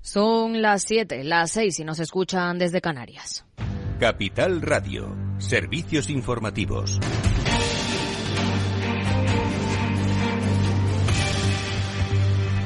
Son las 7, las 6 y nos escuchan desde Canarias. Capital Radio, servicios informativos.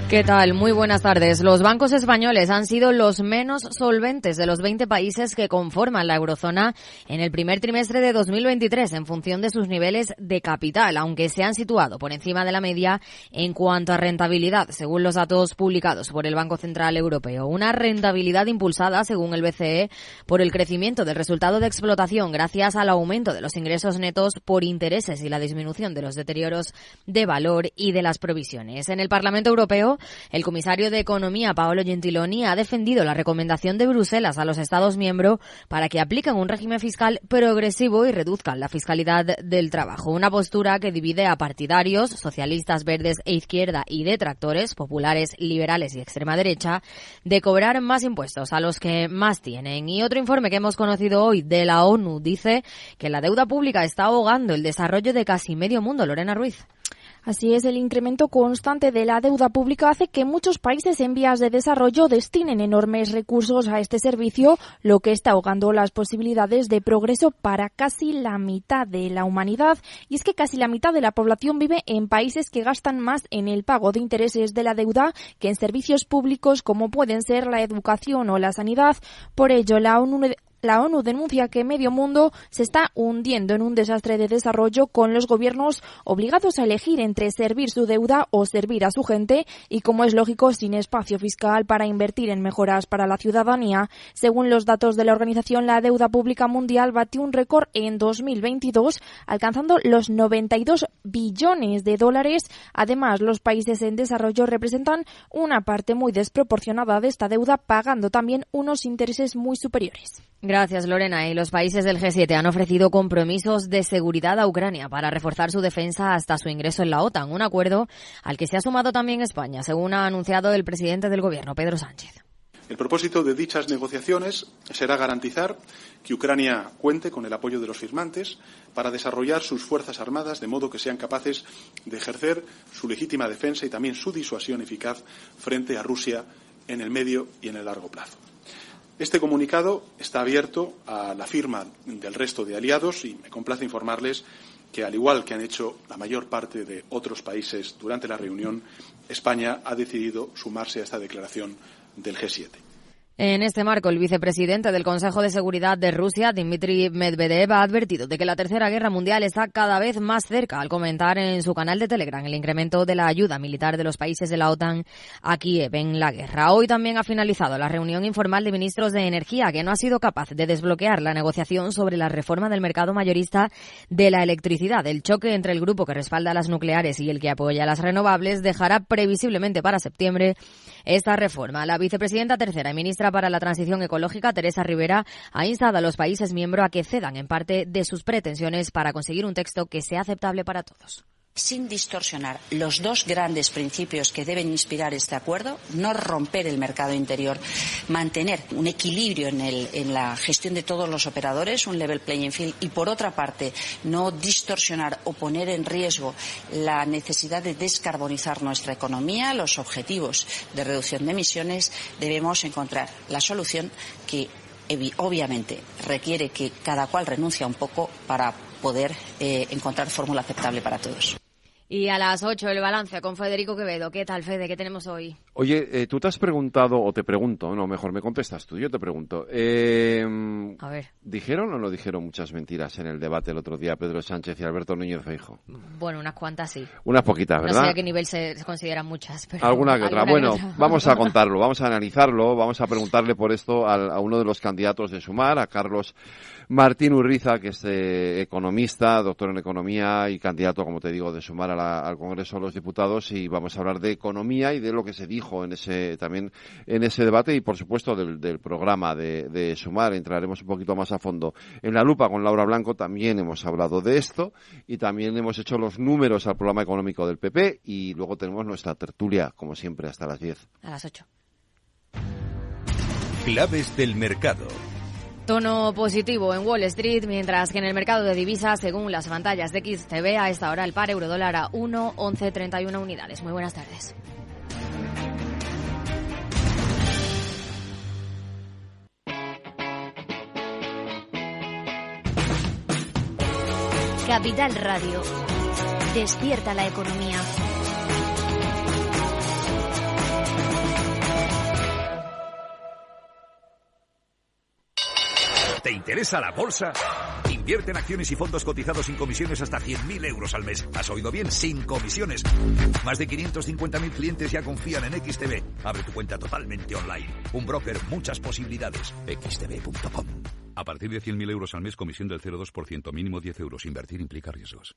¿Qué tal? Muy buenas tardes. Los bancos españoles han sido los menos solventes de los 20 países que conforman la eurozona en el primer trimestre de 2023 en función de sus niveles de capital, aunque se han situado por encima de la media en cuanto a rentabilidad, según los datos publicados por el Banco Central Europeo. Una rentabilidad impulsada, según el BCE, por el crecimiento del resultado de explotación gracias al aumento de los ingresos netos por intereses y la disminución de los deterioros de valor y de las provisiones. En el Parlamento Europeo, el comisario de Economía, Paolo Gentiloni, ha defendido la recomendación de Bruselas a los Estados miembros para que apliquen un régimen fiscal progresivo y reduzcan la fiscalidad del trabajo. Una postura que divide a partidarios, socialistas, verdes e izquierda y detractores, populares, liberales y extrema derecha, de cobrar más impuestos a los que más tienen. Y otro informe que hemos conocido hoy de la ONU dice que la deuda pública está ahogando el desarrollo de casi medio mundo. Lorena Ruiz. Así es, el incremento constante de la deuda pública hace que muchos países en vías de desarrollo destinen enormes recursos a este servicio, lo que está ahogando las posibilidades de progreso para casi la mitad de la humanidad. Y es que casi la mitad de la población vive en países que gastan más en el pago de intereses de la deuda que en servicios públicos como pueden ser la educación o la sanidad. Por ello, la ONU denuncia que medio mundo se está hundiendo en un desastre de desarrollo, con los gobiernos obligados a elegir entre servir su deuda o servir a su gente y, como es lógico, sin espacio fiscal para invertir en mejoras para la ciudadanía. Según los datos de la organización, la deuda pública mundial batió un récord en 2022, alcanzando los 92 billones de dólares. Además, los países en desarrollo representan una parte muy desproporcionada de esta deuda, pagando también unos intereses muy superiores. Gracias, Lorena. Y los países del G7 han ofrecido compromisos de seguridad a Ucrania para reforzar su defensa hasta su ingreso en la OTAN, un acuerdo al que se ha sumado también España, según ha anunciado el presidente del Gobierno, Pedro Sánchez. El propósito de dichas negociaciones será garantizar que Ucrania cuente con el apoyo de los firmantes para desarrollar sus fuerzas armadas de modo que sean capaces de ejercer su legítima defensa y también su disuasión eficaz frente a Rusia en el medio y en el largo plazo. Este comunicado está abierto a la firma del resto de aliados y me complace informarles que, al igual que han hecho la mayor parte de otros países durante la reunión, España ha decidido sumarse a esta declaración del G7. En este marco, el vicepresidente del Consejo de Seguridad de Rusia, Dmitry Medvedev, ha advertido de que la Tercera Guerra Mundial está cada vez más cerca, al comentar en su canal de Telegram el incremento de la ayuda militar de los países de la OTAN a Kiev en la guerra. Hoy también ha finalizado la reunión informal de ministros de Energía, que no ha sido capaz de desbloquear la negociación sobre la reforma del mercado mayorista de la electricidad. El choque entre el grupo que respalda las nucleares y el que apoya las renovables dejará previsiblemente para septiembre esta reforma. La vicepresidenta tercera y ministra para la Transición Ecológica, Teresa Rivera, ha instado a los países miembros a que cedan en parte de sus pretensiones para conseguir un texto que sea aceptable para todos. Sin distorsionar los dos grandes principios que deben inspirar este acuerdo: no romper el mercado interior, mantener un equilibrio en la gestión de todos los operadores, un level playing field, y por otra parte no distorsionar o poner en riesgo la necesidad de descarbonizar nuestra economía, los objetivos de reducción de emisiones. Debemos encontrar la solución que obviamente requiere que cada cual renuncie un poco para poder encontrar fórmula aceptable para todos. Y a las 8 el balance con Federico Quevedo. ¿Qué tal, Fede? ¿Qué tenemos hoy? Oye, tú te has preguntado, o te pregunto, no, mejor me contestas tú, yo te pregunto. A ver. ¿Dijeron o no dijeron muchas mentiras en el debate el otro día Pedro Sánchez y Alberto Núñez Feijóo? Bueno, unas cuantas sí. Unas poquitas, ¿verdad? No sé a qué nivel se consideran muchas, pero... Alguna que otra. Bueno, vamos a contarlo, vamos a analizarlo, vamos a preguntarle por esto a uno de los candidatos de Sumar, a Carlos Martín Urriza, que es economista, doctor en economía y candidato, como te digo, de Sumar al Congreso de los Diputados, y vamos a hablar de economía y de lo que se dijo también en ese debate y, por supuesto, del programa de Sumar. Entraremos un poquito más a fondo en la lupa con Laura Blanco. También hemos hablado de esto y también hemos hecho los números al programa económico del PP, y luego tenemos nuestra tertulia, como siempre, hasta las 10. A las 8. Claves del mercado. Tono positivo en Wall Street, mientras que en el mercado de divisas, según las pantallas de XTB, a esta hora el par euro-dólar a 1,1131 unidades. Muy buenas tardes. Capital Radio. Despierta la economía. ¿Te interesa la bolsa? Invierte en acciones y fondos cotizados sin comisiones hasta 100.000 euros al mes. ¿Has oído bien? Sin comisiones. Más de 550.000 clientes ya confían en XTB. Abre tu cuenta totalmente online. Un broker, muchas posibilidades. xtb.com. A partir de 100.000 euros al mes, comisión del 0,2%, mínimo 10 euros. Invertir implica riesgos.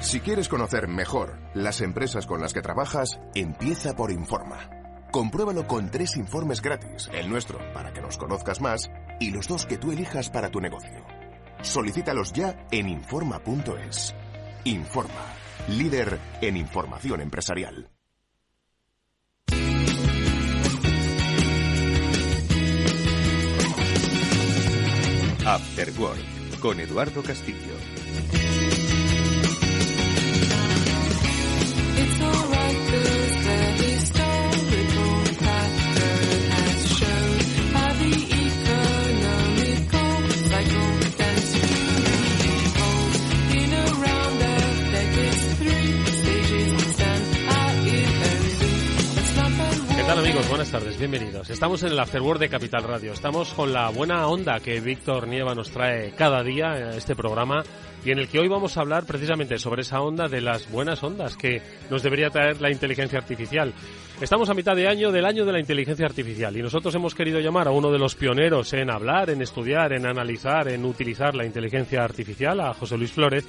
Si quieres conocer mejor las empresas con las que trabajas, empieza por Informa. Compruébalo con 3 informes gratis, el nuestro para que nos conozcas más y los 2 que tú elijas para tu negocio. Solicítalos ya en Informa.es. Informa, líder en información empresarial. After Work, con Eduardo Castillo. ¿Qué tal, amigos? Buenas tardes, bienvenidos. Estamos en el After Work de Capital Radio. Estamos con la buena onda que Víctor Nieva nos trae cada día a este programa y en el que hoy vamos a hablar precisamente sobre esa onda de las buenas ondas que nos debería traer la inteligencia artificial. Estamos a mitad de año del año de la inteligencia artificial y nosotros hemos querido llamar a uno de los pioneros en hablar, en estudiar, en analizar, en utilizar la inteligencia artificial, a José Luis Flórez,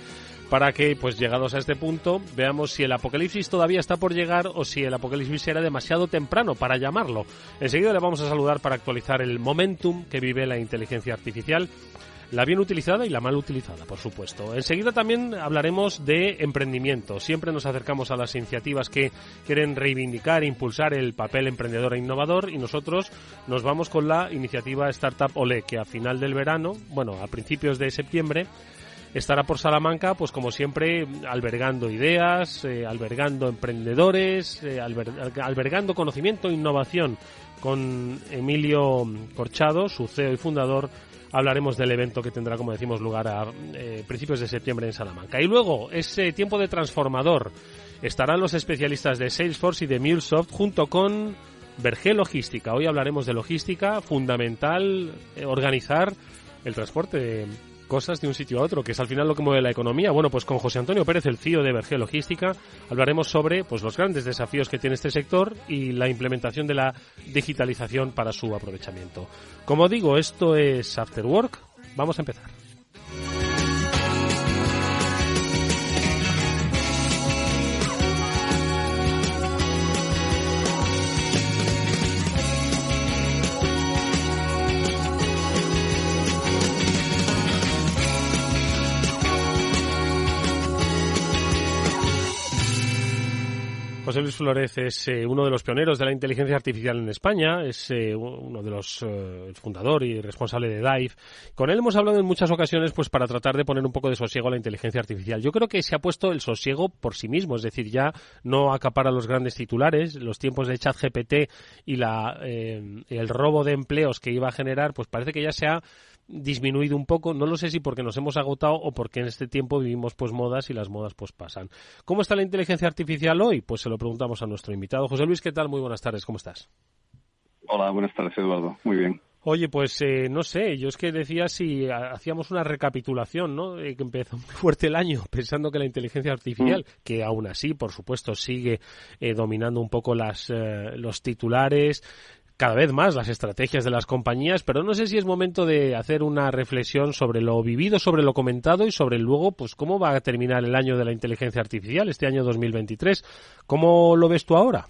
para que, pues llegados a este punto, veamos si el apocalipsis todavía está por llegar o si el apocalipsis era demasiado temprano para llamarlo. Enseguida le vamos a saludar para actualizar el momentum que vive la inteligencia artificial, la bien utilizada y la mal utilizada, por supuesto. Enseguida también hablaremos de emprendimiento. Siempre nos acercamos a las iniciativas que quieren reivindicar e impulsar el papel emprendedor e innovador y nosotros nos vamos con la iniciativa Startup Olé, que a final del verano, a principios de septiembre, estará por Salamanca, pues como siempre, albergando ideas, albergando emprendedores, albergando conocimiento e innovación. Con Emilio Corchado, su CEO y fundador, hablaremos del evento que tendrá, como decimos, lugar a principios de septiembre en Salamanca. Y luego, ese tiempo de transformador, estarán los especialistas de Salesforce y de MuleSoft junto con Bergé Logística. Hoy hablaremos de logística, fundamental organizar el transporte de cosas de un sitio a otro, que es al final lo que mueve la economía. Bueno, pues con José Antonio Pérez, el CEO de Bergé Logística, hablaremos sobre los grandes desafíos que tiene este sector y la implementación de la digitalización para su aprovechamiento. Como digo, esto es After Work. Vamos a empezar. José Luis Flórez es uno de los pioneros de la inteligencia artificial en España, es uno de los fundador y responsable de Dive. Con él hemos hablado en muchas ocasiones para tratar de poner un poco de sosiego a la inteligencia artificial. Yo creo que se ha puesto el sosiego por sí mismo, es decir, ya no acapara los grandes titulares, los tiempos de ChatGPT y el robo de empleos que iba a generar, pues parece que ya se ha disminuido un poco, no lo sé si porque nos hemos agotado o porque en este tiempo vivimos modas y las modas pasan. ¿Cómo está la inteligencia artificial hoy? Pues se lo preguntamos a nuestro invitado. José Luis, ¿qué tal? Muy buenas tardes, ¿cómo estás? Hola, buenas tardes, Eduardo. Muy bien. Oye, pues no sé, yo es que decía si hacíamos una recapitulación, ¿no? Que empezó muy fuerte el año pensando que la inteligencia artificial, que aún así, por supuesto, sigue dominando un poco los titulares, cada vez más las estrategias de las compañías, pero no sé si es momento de hacer una reflexión sobre lo vivido, sobre lo comentado y sobre luego, pues cómo va a terminar el año de la inteligencia artificial, este año 2023. ¿Cómo lo ves tú ahora?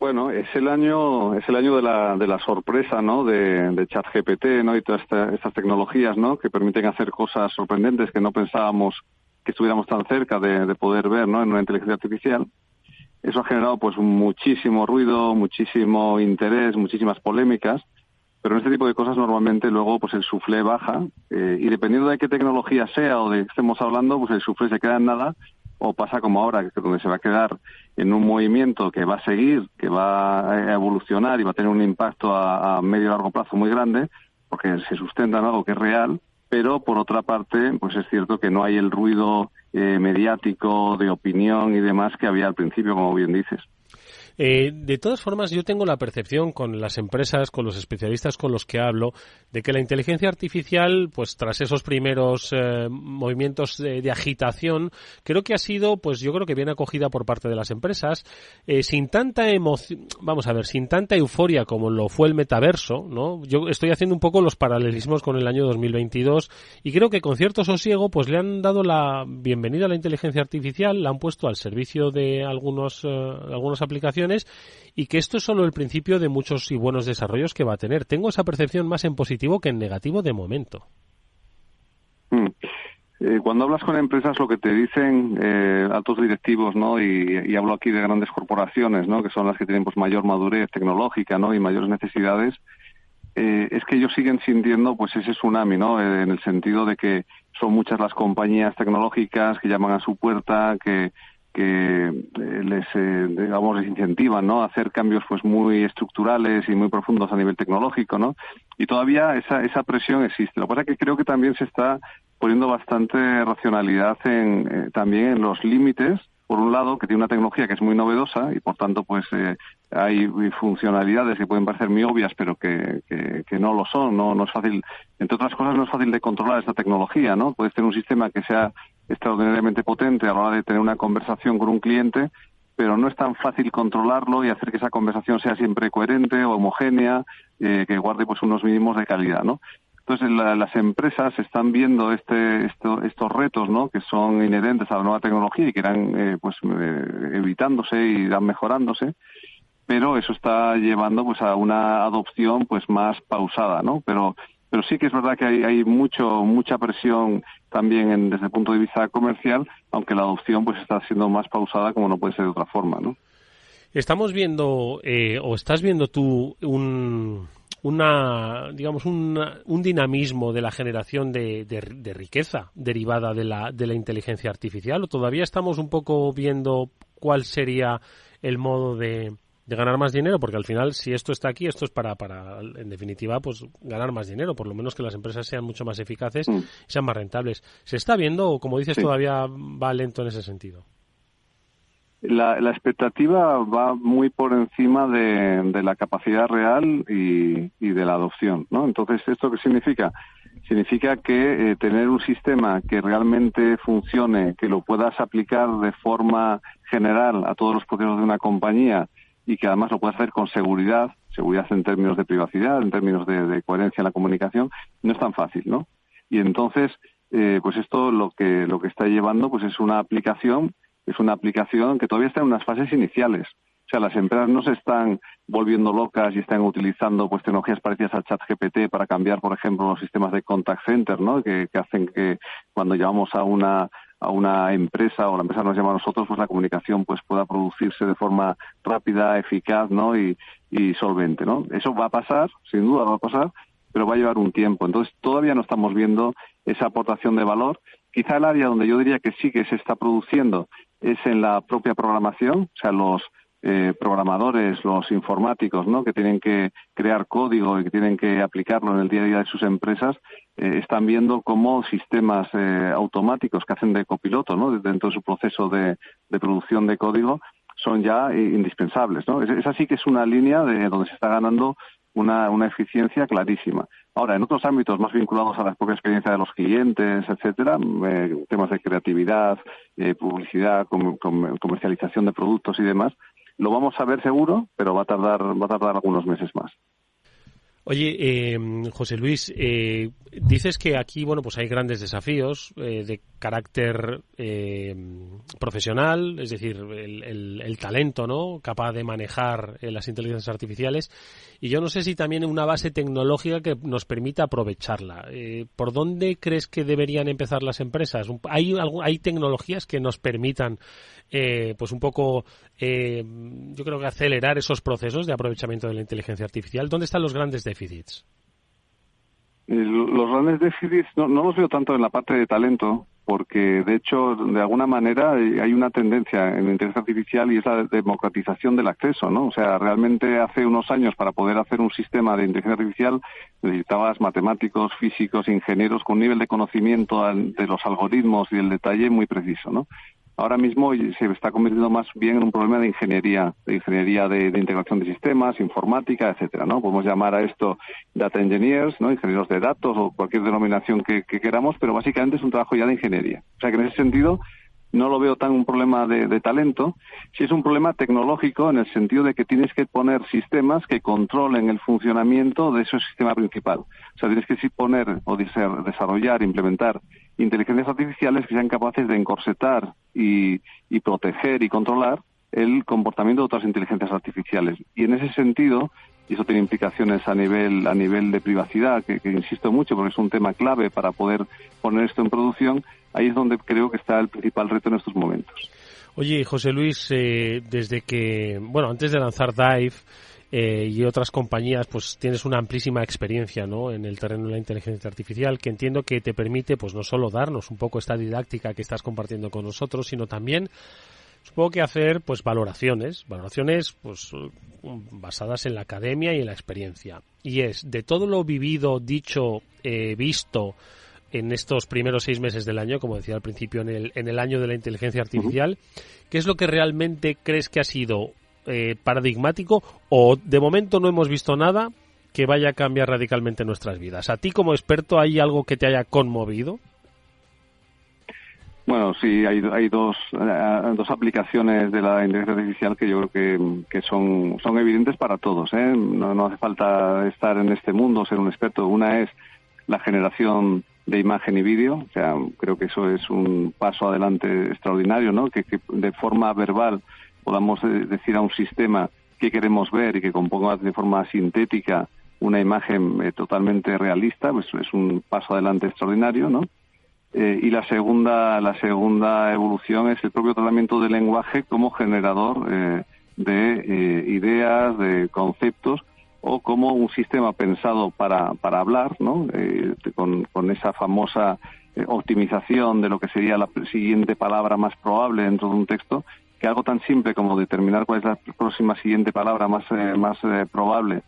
Bueno, es el año de la sorpresa, ¿no? De ChatGPT, ¿no? Y todas estas tecnologías, ¿no? Que permiten hacer cosas sorprendentes que no pensábamos que estuviéramos tan cerca de poder ver, ¿no? En una inteligencia artificial. Eso ha generado muchísimo ruido, muchísimo interés, muchísimas polémicas, pero en este tipo de cosas normalmente luego el suflé baja y dependiendo de qué tecnología sea o de qué estemos hablando, el suflé se queda en nada o pasa como ahora, que donde se va a quedar en un movimiento que va a seguir, que va a evolucionar y va a tener un impacto a medio y largo plazo muy grande porque se sustenta en algo que es real pero por otra parte, pues es cierto que no hay el ruido mediático, de opinión y demás que había al principio, como bien dices. De todas formas, yo tengo la percepción con las empresas, con los especialistas con los que hablo, de que la inteligencia artificial, pues tras esos primeros movimientos de agitación, creo que ha sido, pues yo creo que bien acogida por parte de las empresas, sin tanta emoción, sin tanta euforia como lo fue el metaverso, ¿no? Yo estoy haciendo un poco los paralelismos con el año 2022 y creo que con cierto sosiego, pues le han dado la bienvenida a la inteligencia artificial, la han puesto al servicio de algunas aplicaciones, y que esto es solo el principio de muchos y buenos desarrollos que va a tener. Tengo esa percepción más en positivo que en negativo de momento. Cuando hablas con empresas, lo que te dicen altos directivos, ¿no? Y hablo aquí de grandes corporaciones, ¿no? Que son las que tienen pues mayor madurez tecnológica, ¿no? Y mayores necesidades, es que ellos siguen sintiendo pues ese tsunami, ¿no? En el sentido de que son muchas las compañías tecnológicas que llaman a su puerta, que les incentivan, ¿no? A hacer cambios pues muy estructurales y muy profundos a nivel tecnológico, ¿no? Y todavía esa presión existe. Lo que pasa es que creo que también se está poniendo bastante racionalidad también en los límites. Por un lado, que tiene una tecnología que es muy novedosa y por tanto pues hay funcionalidades que pueden parecer muy obvias pero que no lo son, no es fácil, entre otras cosas no es fácil de controlar esta tecnología, ¿no? Puedes tener un sistema que sea extraordinariamente potente a la hora de tener una conversación con un cliente, pero no es tan fácil controlarlo y hacer que esa conversación sea siempre coherente o homogénea, que guarde pues unos mínimos de calidad, ¿no? Entonces las empresas están viendo estos retos, ¿no? Que son inherentes a la nueva tecnología y que irán evitándose y irán mejorándose, pero eso está llevando pues a una adopción pues más pausada, ¿no? Pero sí que es verdad que hay mucha presión también desde el punto de vista comercial, aunque la adopción pues está siendo más pausada como no puede ser de otra forma, ¿no? Estamos viendo o estás viendo tú un dinamismo de la generación de riqueza derivada de la inteligencia artificial, o todavía estamos un poco viendo cuál sería el modo de ganar más dinero, porque al final si esto está aquí, esto es para en definitiva pues ganar más dinero, por lo menos que las empresas sean mucho más eficaces y sean más rentables. ¿Se está viendo o, como dices, todavía va lento en ese sentido? La expectativa va muy por encima de la capacidad real y de la adopción, ¿no? Entonces, ¿esto qué significa? Significa que tener un sistema que realmente funcione, que lo puedas aplicar de forma general a todos los procesos de una compañía y que además lo puedas hacer con seguridad en términos de privacidad, en términos de coherencia en la comunicación, no es tan fácil, ¿no? Y entonces, pues esto lo que está llevando pues es una aplicación que todavía está en unas fases iniciales. O sea, las empresas no se están volviendo locas y están utilizando pues tecnologías parecidas al ChatGPT para cambiar, por ejemplo, los sistemas de contact center, ¿no? Que hacen que cuando llamamos a una empresa o la empresa nos llama a nosotros, pues la comunicación pues pueda producirse de forma rápida, eficaz, ¿no? Y solvente, ¿no? Eso va a pasar, sin duda va a pasar, pero va a llevar un tiempo. Entonces, todavía no estamos viendo esa aportación de valor. Quizá el área donde yo diría que sí que se está produciendo es en la propia programación, o sea, los programadores, los informáticos, ¿no? Que tienen que crear código y que tienen que aplicarlo en el día a día de sus empresas, están viendo cómo sistemas automáticos que hacen de copiloto, ¿no? Dentro de su proceso de producción de código son ya indispensables, ¿no? Esa sí que es una línea donde se está ganando una eficiencia clarísima. Ahora, en otros ámbitos más vinculados a la propia experiencia de los clientes, etcétera, temas de creatividad, publicidad, comercialización de productos y demás, lo vamos a ver seguro, pero va a tardar algunos meses más. Oye, José Luis, dices que aquí, bueno, pues hay grandes desafíos de carácter profesional, es decir, el talento, ¿no? Capaz de manejar las inteligencias artificiales, y yo no sé si también una base tecnológica que nos permita aprovecharla. ¿Por dónde crees que deberían empezar las empresas? ¿Hay tecnologías que nos permitan, pues un poco, yo creo que acelerar esos procesos de aprovechamiento de la inteligencia artificial? ¿Dónde están los grandes déficits? Los grandes déficits no los veo tanto en la parte de talento, porque de hecho, de alguna manera, hay una tendencia en la inteligencia artificial y es la democratización del acceso, ¿no? O sea, realmente hace unos años, para poder hacer un sistema de inteligencia artificial, necesitabas matemáticos, físicos, ingenieros con un nivel de conocimiento de los algoritmos y el detalle muy preciso, ¿no? Ahora mismo se está convirtiendo más bien en un problema de ingeniería de integración de sistemas, informática, etcétera, ¿no? Podemos llamar a esto data engineers, ¿no? Ingenieros de datos o cualquier denominación que queramos, pero básicamente es un trabajo ya de ingeniería. O sea que en ese sentido no lo veo tan un problema de talento, sí es un problema tecnológico en el sentido de que tienes que poner sistemas que controlen el funcionamiento de ese sistema principal. O sea, tienes que poner o desarrollar, implementar inteligencias artificiales que sean capaces de encorsetar y proteger y controlar el comportamiento de otras inteligencias artificiales. Y en ese sentido, y eso tiene implicaciones a nivel de privacidad, que insisto mucho porque es un tema clave para poder poner esto en producción, ahí es donde creo que está el principal reto en estos momentos. Oye, José Luis, desde que, antes de lanzar Dive y otras compañías, pues tienes una amplísima experiencia, ¿no?, en el terreno de la inteligencia artificial, que entiendo que te permite, pues no solo darnos un poco esta didáctica que estás compartiendo con nosotros, sino también supongo que hacer pues valoraciones pues basadas en la academia y en la experiencia. Y es de todo lo vivido, dicho, visto en estos primeros 6 meses del año, como decía al principio, en el año de la inteligencia artificial, ¿qué es lo que realmente crees que ha sido paradigmático o de momento no hemos visto nada que vaya a cambiar radicalmente nuestras vidas? ¿A ti como experto hay algo que te haya conmovido? Bueno, sí, hay dos aplicaciones de la inteligencia artificial que yo creo que son evidentes para todos, ¿eh? No hace falta estar en este mundo, ser un experto. Una es la generación de imagen y vídeo, o sea, creo que eso es un paso adelante extraordinario, ¿no? Que de forma verbal podamos decir a un sistema qué queremos ver y que componga de forma sintética una imagen totalmente realista, pues es un paso adelante extraordinario, ¿no? Y la segunda evolución es el propio tratamiento del lenguaje como generador de ideas, de conceptos, o como un sistema pensado para hablar, ¿no? Con esa famosa optimización de lo que sería la siguiente palabra más probable dentro de un texto, que algo tan simple como determinar cuál es la próxima siguiente palabra más probable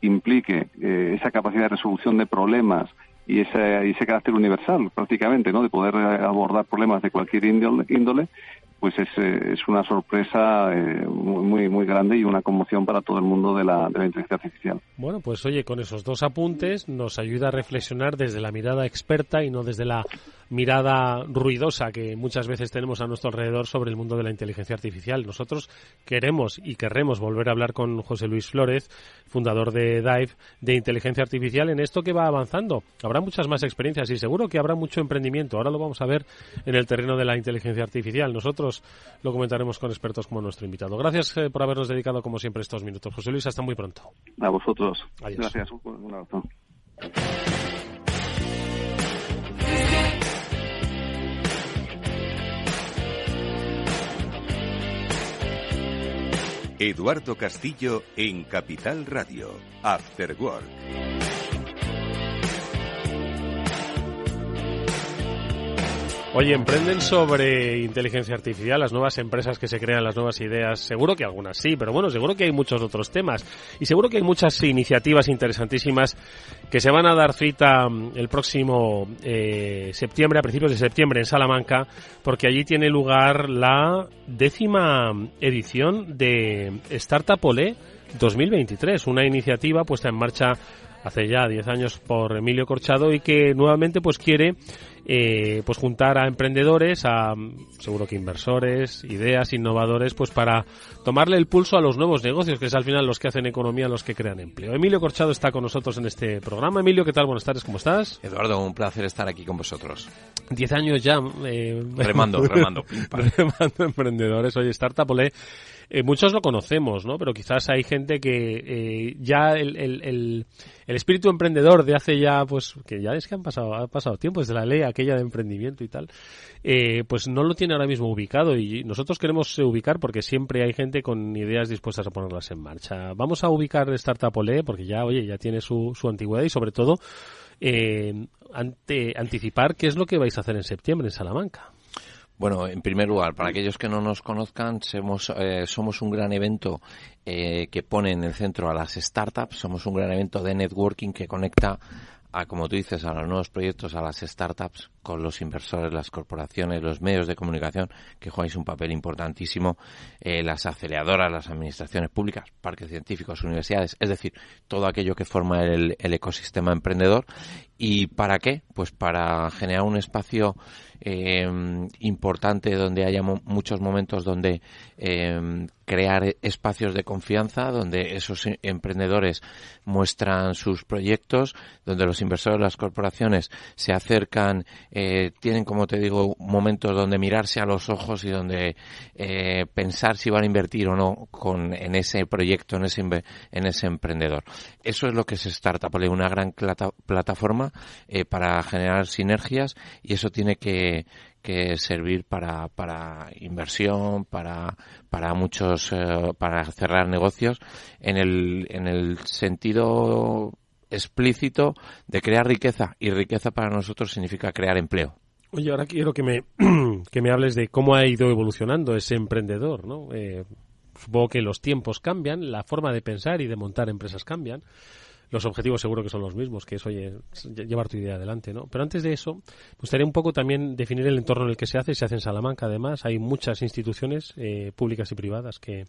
implique esa capacidad de resolución de problemas y ese carácter universal prácticamente, ¿no?, de poder abordar problemas de cualquier índole, pues es una sorpresa muy muy grande y una conmoción para todo el mundo de la inteligencia artificial. Bueno, pues oye, con esos dos apuntes nos ayuda a reflexionar desde la mirada experta y no desde la mirada ruidosa que muchas veces tenemos a nuestro alrededor sobre el mundo de la inteligencia artificial. Nosotros queremos y querremos volver a hablar con José Luis Flórez, fundador de Dive, de inteligencia artificial, en esto que va avanzando. Habrá muchas más experiencias y seguro que habrá mucho emprendimiento. Ahora lo vamos a ver en el terreno de la inteligencia artificial. Nosotros lo comentaremos con expertos como nuestro invitado. Gracias por habernos dedicado, como siempre, estos minutos. José Luis, hasta muy pronto. A vosotros. Adiós. Gracias. Un abrazo. Eduardo Castillo en Capital Radio. After Work. Oye, emprenden sobre inteligencia artificial, las nuevas empresas que se crean, las nuevas ideas. Seguro que algunas sí, pero bueno, seguro que hay muchos otros temas. Y seguro que hay muchas iniciativas interesantísimas que se van a dar cita el próximo septiembre, a principios de septiembre, en Salamanca, porque allí tiene lugar la 10ª edición de Startup Olé 2023, una iniciativa puesta en marcha hace ya 10 años por Emilio Corchado y que nuevamente pues quiere pues juntar a emprendedores, a seguro que inversores, ideas, innovadores, pues para tomarle el pulso a los nuevos negocios, que es al final los que hacen economía, los que crean empleo. Emilio Corchado está con nosotros en este programa. Emilio, ¿qué tal? Buenas tardes, ¿cómo estás? Eduardo, un placer estar aquí con vosotros. 10 años ya. Remando emprendedores. Oye, Startup Olé muchos lo conocemos, ¿no? Pero quizás hay gente que ya el espíritu emprendedor de hace ya, pues, que ya es que ha pasado tiempo desde la ley aquella de emprendimiento y tal, pues no lo tiene ahora mismo ubicado, y nosotros queremos ubicar porque siempre hay gente con ideas dispuestas a ponerlas en marcha. Vamos a ubicar Startup Olé porque ya tiene su antigüedad, y sobre todo anticipar qué es lo que vais a hacer en septiembre en Salamanca. Bueno, en primer lugar, para aquellos que no nos conozcan, somos un gran evento que pone en el centro a las startups. Somos un gran evento de networking que conecta a, como tú dices, a los nuevos proyectos, a las startups, con los inversores, las corporaciones, los medios de comunicación, que jugáis un papel importantísimo, las aceleradoras, las administraciones públicas, parques científicos, universidades, es decir, todo aquello que forma el ecosistema emprendedor. ¿Y para qué? Pues para generar un espacio importante donde haya muchos momentos donde crear espacios de confianza, donde esos emprendedores muestran sus proyectos, donde los inversores, las corporaciones se acercan, tienen, como te digo, momentos donde mirarse a los ojos y donde pensar si van a invertir o no en ese proyecto, en ese emprendedor. Eso es lo que es Startup Olé, una gran plataforma para generar sinergias, y eso tiene que servir para inversión, para muchos, para cerrar negocios en el sentido explícito de crear riqueza, y riqueza para nosotros significa crear empleo. Oye, ahora quiero que me hables de cómo ha ido evolucionando ese emprendedor, ¿no? Supongo que los tiempos cambian, la forma de pensar y de montar empresas cambian. Los objetivos seguro que son los mismos, que es, llevar tu idea adelante, ¿no? Pero antes de eso, me gustaría un poco también definir el entorno en el que se hace en Salamanca. Además, hay muchas instituciones públicas y privadas que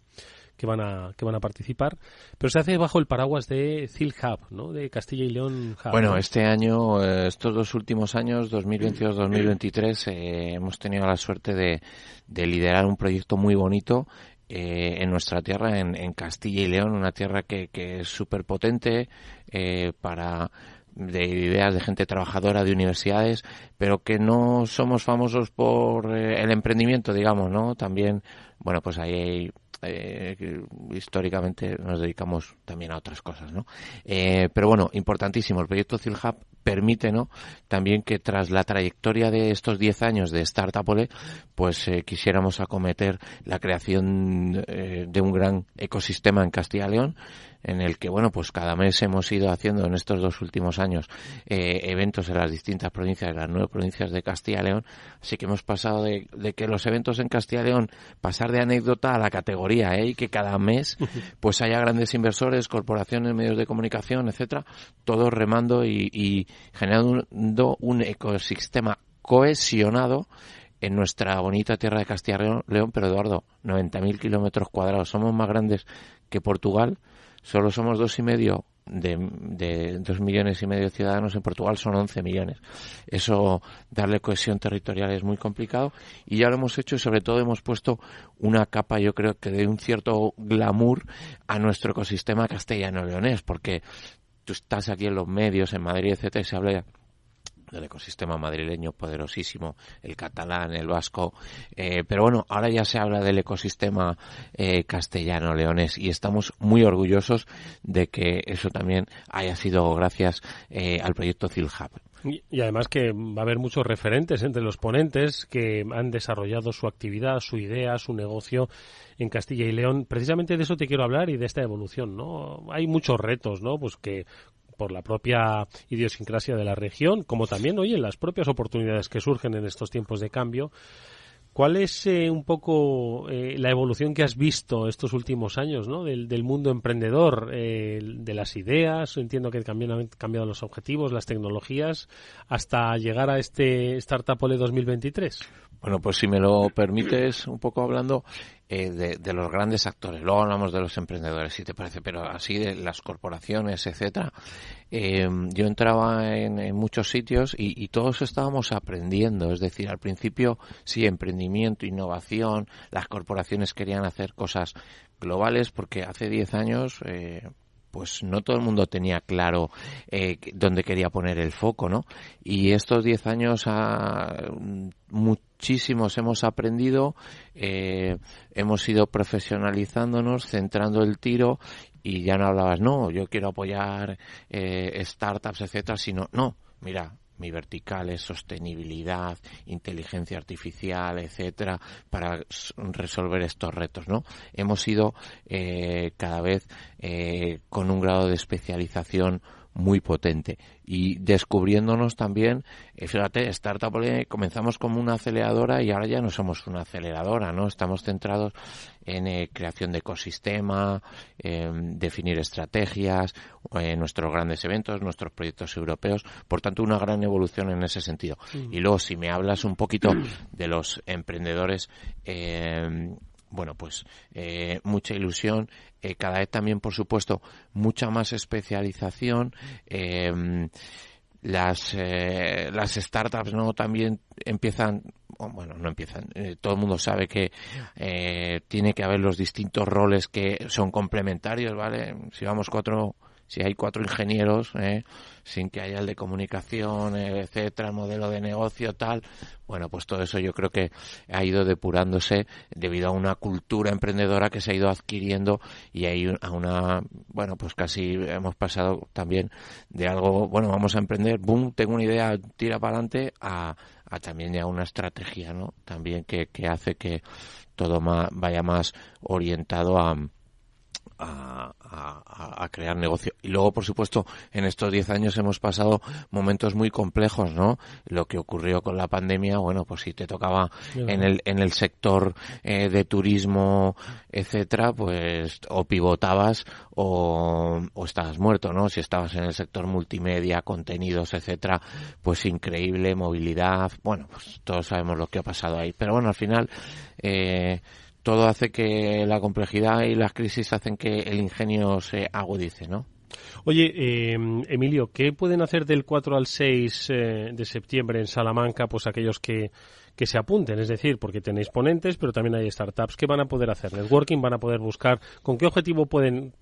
van a participar, pero se hace bajo el paraguas de CIL Hub, ¿no? De Castilla y León Hub. Bueno, este año, estos dos últimos años, 2022-2023, hemos tenido la suerte de liderar un proyecto muy bonito en nuestra tierra, en Castilla y León, una tierra que es súper potente de ideas de gente trabajadora, de universidades, pero que no somos famosos por el emprendimiento, digamos, ¿no? También, bueno, pues ahí históricamente nos dedicamos también a otras cosas, ¿no? Pero bueno, importantísimo, el proyecto CIL Hub permite, ¿no?, también que tras la trayectoria de estos 10 años de Startup Olé, pues quisiéramos acometer la creación de un gran ecosistema en Castilla y León, en el que, bueno, pues cada mes hemos ido haciendo en estos 2 últimos años eventos en las distintas provincias, en las 9 provincias de Castilla y León. Así que hemos pasado de que los eventos en Castilla y León, pasar de anécdota a la categoría, y que cada mes pues haya grandes inversores, corporaciones, medios de comunicación, etcétera, todos remando y generando un ecosistema cohesionado en nuestra bonita tierra de Castilla y León. Pero, Eduardo, 90.000 kilómetros cuadrados, somos más grandes que Portugal. Solo somos 2,5 de 2,5 millones de ciudadanos. En Portugal son 11 millones. Eso, darle cohesión territorial es muy complicado, y ya lo hemos hecho, y sobre todo hemos puesto una capa, yo creo, que de un cierto glamour a nuestro ecosistema castellano-leonés, porque tú estás aquí en los medios, en Madrid, etcétera, y se habla del ecosistema madrileño poderosísimo, el catalán, el vasco, pero bueno, ahora ya se habla del ecosistema castellano-leonés, y estamos muy orgullosos de que eso también haya sido gracias al proyecto CIL Hub. Y además que va a haber muchos referentes entre los ponentes que han desarrollado su actividad, su idea, su negocio en Castilla y León. Precisamente de eso te quiero hablar, y de esta evolución, ¿no? Hay muchos retos, ¿no? Pues que por la propia idiosincrasia de la región, como también, las propias oportunidades que surgen en estos tiempos de cambio. ¿Cuál es un poco la evolución que has visto estos últimos años, ¿no?, del mundo emprendedor, de las ideas? Entiendo que han cambiado los objetivos, las tecnologías, hasta llegar a este Startup Olé 2023. Bueno, pues si me lo permites, un poco hablando de los grandes actores. Luego hablamos de los emprendedores, si te parece, pero así de las corporaciones, etcétera. Yo entraba en muchos sitios y todos estábamos aprendiendo. Es decir, al principio sí, emprendimiento, innovación, las corporaciones querían hacer cosas globales, porque hace 10 años pues no todo el mundo tenía claro dónde quería poner el foco, ¿no? Y estos 10 años muchísimos hemos aprendido, hemos ido profesionalizándonos, centrando el tiro, y ya no hablabas, no, yo quiero apoyar startups, etcétera, sino, no, mira, mi vertical es sostenibilidad, inteligencia artificial, etcétera, para resolver estos retos, ¿no? Hemos ido cada vez con un grado de especialización muy potente y descubriéndonos también, fíjate, Startupole comenzamos como una aceleradora y ahora ya no somos una aceleradora, ¿no? Estamos centrados en creación de ecosistema, definir estrategias, nuestros grandes eventos, nuestros proyectos europeos, por tanto una gran evolución en ese sentido. Y luego si me hablas un poquito de los emprendedores, bueno, pues mucha ilusión, cada vez también, por supuesto, mucha más especialización. Las startups, ¿no? También empiezan, bueno, no empiezan, todo el mundo sabe que tiene que haber los distintos roles que son complementarios, ¿vale? Si hay 4 ingenieros, sin que haya el de comunicación, etcétera, modelo de negocio, tal, bueno, pues todo eso yo creo que ha ido depurándose debido a una cultura emprendedora que se ha ido adquiriendo, y hay bueno, pues casi hemos pasado también de algo, bueno, vamos a emprender, boom, tengo una idea, tira para adelante, a también ya una estrategia, ¿no? También que hace que todo vaya más orientado a crear negocio. Y luego, por supuesto, en estos 10 años hemos pasado momentos muy complejos, ¿no? Lo que ocurrió con la pandemia, bueno, pues si te tocaba en el sector de turismo, etcétera, pues o pivotabas o estabas muerto, ¿no? Si estabas en el sector multimedia, contenidos, etcétera, pues increíble movilidad. Bueno, pues todos sabemos lo que ha pasado ahí. Pero bueno, al final todo hace que la complejidad y las crisis hacen que el ingenio se agudice, ¿no? Oye, Emilio, ¿qué pueden hacer del 4 al 6 de septiembre en Salamanca, pues aquellos que se apunten? Es decir, porque tenéis ponentes, pero también hay startups. ¿Qué van a poder hacer? Networking, van a poder buscar. ¿Con qué objetivo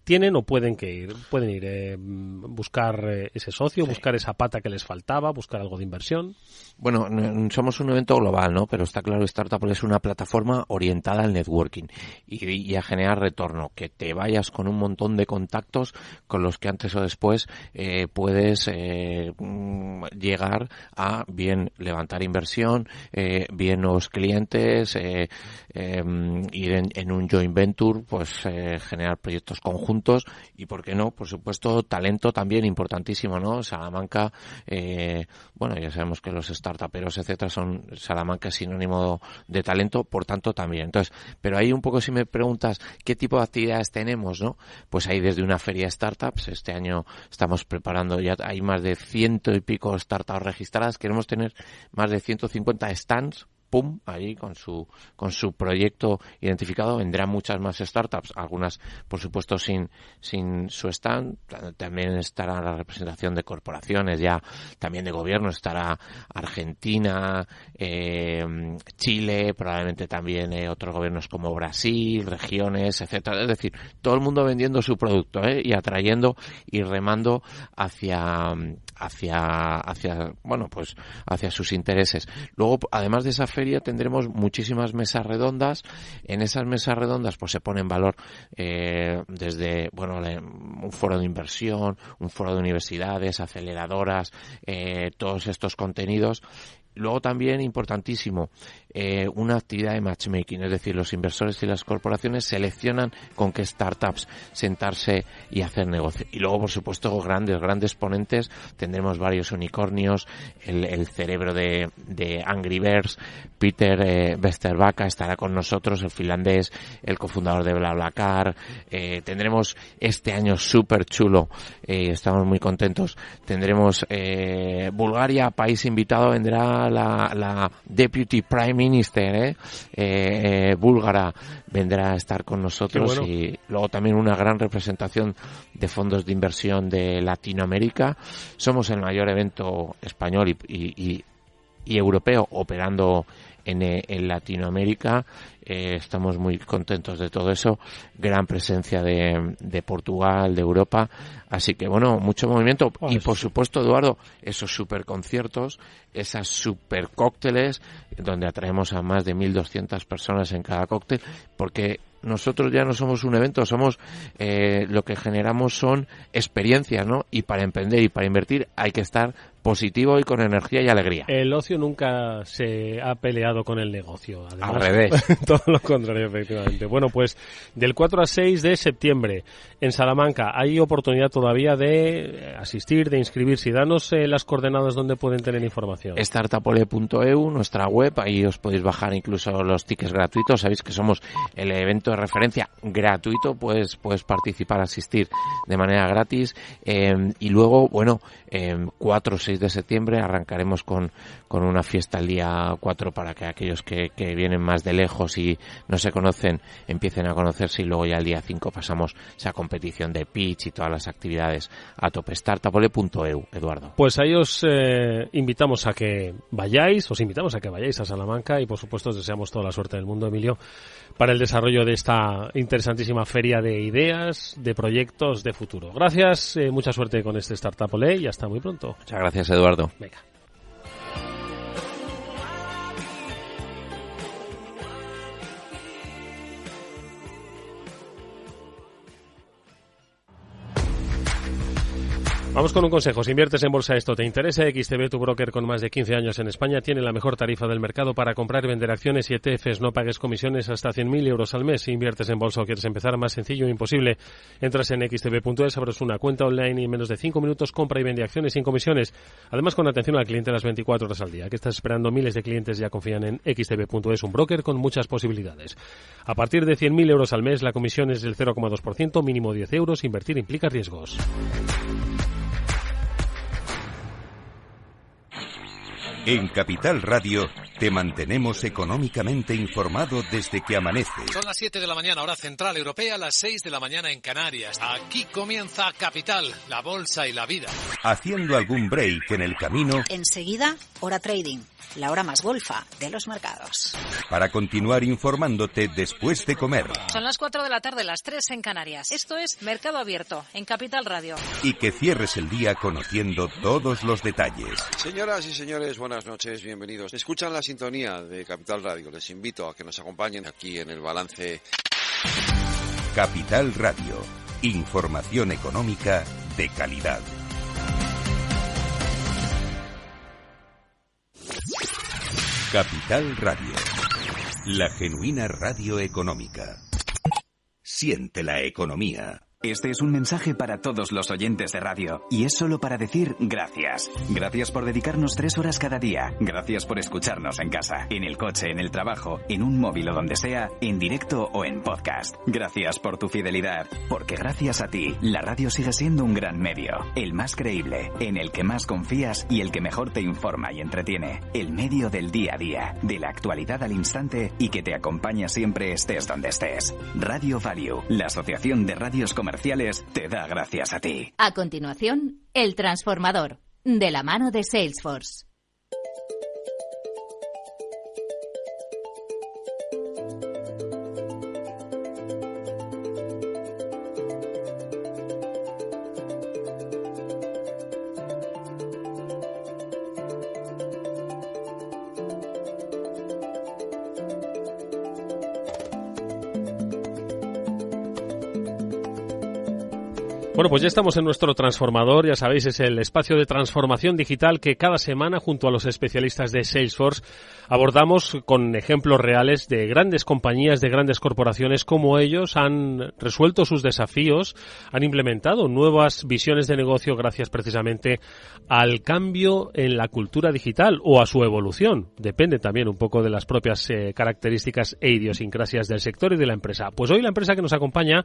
tienen o pueden ir? Pueden ir buscar ese socio, buscar esa pata que les faltaba, buscar algo de inversión. Bueno, somos un evento global, ¿no? Pero está claro que Startupole es una plataforma orientada al networking y a generar retorno. Que te vayas con un montón de contactos con los que antes o después puedes llegar a bien levantar inversión, bien nuevos clientes, ir en un joint venture, pues generar proyectos conjuntos y, ¿por qué no? Por supuesto, talento también importantísimo, ¿no? Salamanca, bueno, ya sabemos que los startuperos, etcétera, Salamanca es sinónimo de talento, por tanto también. Entonces, pero ahí un poco, si me preguntas qué tipo de actividades tenemos, ¿no? Pues hay desde una feria de startups, este año estamos preparando, ya hay más de 100 y pico startups registradas, queremos tener más de 150 stands, pum, ahí con su proyecto identificado. Vendrán muchas más startups, algunas por supuesto sin su stand. También estará la representación de corporaciones, ya también de gobierno, estará Argentina, Chile, probablemente también otros gobiernos como Brasil, regiones, etcétera. Es decir, todo el mundo vendiendo su producto, y atrayendo y remando hacia bueno, pues hacia sus intereses. Luego, además de esa feria, tendremos muchísimas mesas redondas. En esas mesas redondas pues se pone en valor desde, bueno, un foro de inversión, un foro de universidades, aceleradoras, todos estos contenidos. Luego también, importantísimo, una actividad de matchmaking, es decir, los inversores y las corporaciones seleccionan con qué startups sentarse y hacer negocio. Y luego, por supuesto, grandes ponentes. Tendremos varios unicornios, el cerebro de Angry Birds, Peter Westerbacka estará con nosotros, el finlandés, el cofundador de BlaBlaCar. Tendremos este año súper chulo, estamos muy contentos. Tendremos Bulgaria, país invitado, vendrá la Deputy Prime Minister búlgara, vendrá a estar con nosotros. Bueno. Y luego también una gran representación de fondos de inversión de Latinoamérica. Somos el mayor evento español y y europeo operando en Latinoamérica. Estamos muy contentos de todo eso. Gran presencia de Portugal, de Europa. Así que, bueno, mucho movimiento. Y, por supuesto, Eduardo, esos super conciertos, esas super cócteles, donde atraemos a más de 1.200 personas en cada cóctel, porque nosotros ya no somos un evento, somos lo que generamos son experiencias, ¿no? Y para emprender y para invertir hay que estar positivo y con energía y alegría. El ocio nunca se ha peleado con el negocio. Además, al revés. Todo lo contrario, efectivamente. Bueno, pues del 4 al 6 de septiembre en Salamanca hay oportunidad todavía de asistir, de inscribirse. Danos las coordenadas donde pueden tener información. Startupole.eu, nuestra web, ahí os podéis bajar incluso los tickets gratuitos. Sabéis que somos el evento de referencia gratuito, puedes participar, asistir de manera gratis. Y luego, bueno, 4 o 6 de septiembre arrancaremos con una fiesta el día 4 para que aquellos que vienen más de lejos y no se conocen empiecen a conocerse, y luego ya el día 5 pasamos esa competición de pitch y todas las actividades a tope. Startupole.eu, Eduardo. Pues ahí os invitamos a que vayáis a Salamanca, y por supuesto os deseamos toda la suerte del mundo, Emilio, para el desarrollo de esta interesantísima feria de ideas, de proyectos, de futuro. Gracias, mucha suerte con este Startupole y hasta muy pronto. Muchas gracias, Eduardo. Venga. Vamos con un consejo. Si inviertes en bolsa, esto te interesa. XTB, tu broker con más de 15 años en España, tiene la mejor tarifa del mercado para comprar y vender acciones y ETFs. No pagues comisiones hasta 100.000 euros al mes. Si inviertes en bolsa o quieres empezar, más sencillo, imposible. Entras en xtb.es, abres una cuenta online y en menos de 5 minutos compra y vende acciones sin comisiones. Además, con atención al cliente las 24 horas al día. ¿Qué estás esperando? Miles de clientes ya confían en xtb.es, un broker con muchas posibilidades. A partir de 100.000 euros al mes, la comisión es del 0,2%, mínimo 10 euros. Invertir implica riesgos. En Capital Radio te mantenemos económicamente informado desde que amanece. Son las 7 de la mañana, hora central europea, las 6 de la mañana en Canarias. Aquí comienza Capital, la bolsa y la vida. Haciendo algún break en el camino. Enseguida, hora trading, la hora más golfa de los mercados. Para continuar informándote después de comer. Son las 4 de la tarde, las 3 en Canarias. Esto es Mercado Abierto, en Capital Radio. Y que cierres el día conociendo todos los detalles. Señoras y señores, buenas noches, bienvenidos. Escuchan la sintonía de Capital Radio. Les invito a que nos acompañen aquí en el balance. Capital Radio. Información económica de calidad. Capital Radio. La genuina radio económica. Siente la economía. Este es un mensaje para todos los oyentes de radio, y es solo para decir gracias. Gracias por dedicarnos 3 horas cada día. Gracias por escucharnos en casa, en el coche, en el trabajo, en un móvil o donde sea, en directo o en podcast. Gracias por tu fidelidad, porque gracias a ti, la radio sigue siendo un gran medio, el más creíble, en el que más confías y el que mejor te informa y entretiene. El medio del día a día, de la actualidad al instante y que te acompaña siempre estés donde estés. Radio Value, la Asociación de Radios Comerciales, te da gracias a ti. A continuación, El Transformador, de la mano de Salesforce. Bueno, pues ya estamos en nuestro transformador, ya sabéis, es el espacio de transformación digital que cada semana, junto a los especialistas de Salesforce, abordamos con ejemplos reales de grandes compañías, de grandes corporaciones, cómo ellos han resuelto sus desafíos, han implementado nuevas visiones de negocio gracias precisamente al cambio en la cultura digital o a su evolución. Depende también un poco de las propias características e idiosincrasias del sector y de la empresa. Pues hoy la empresa que nos acompaña,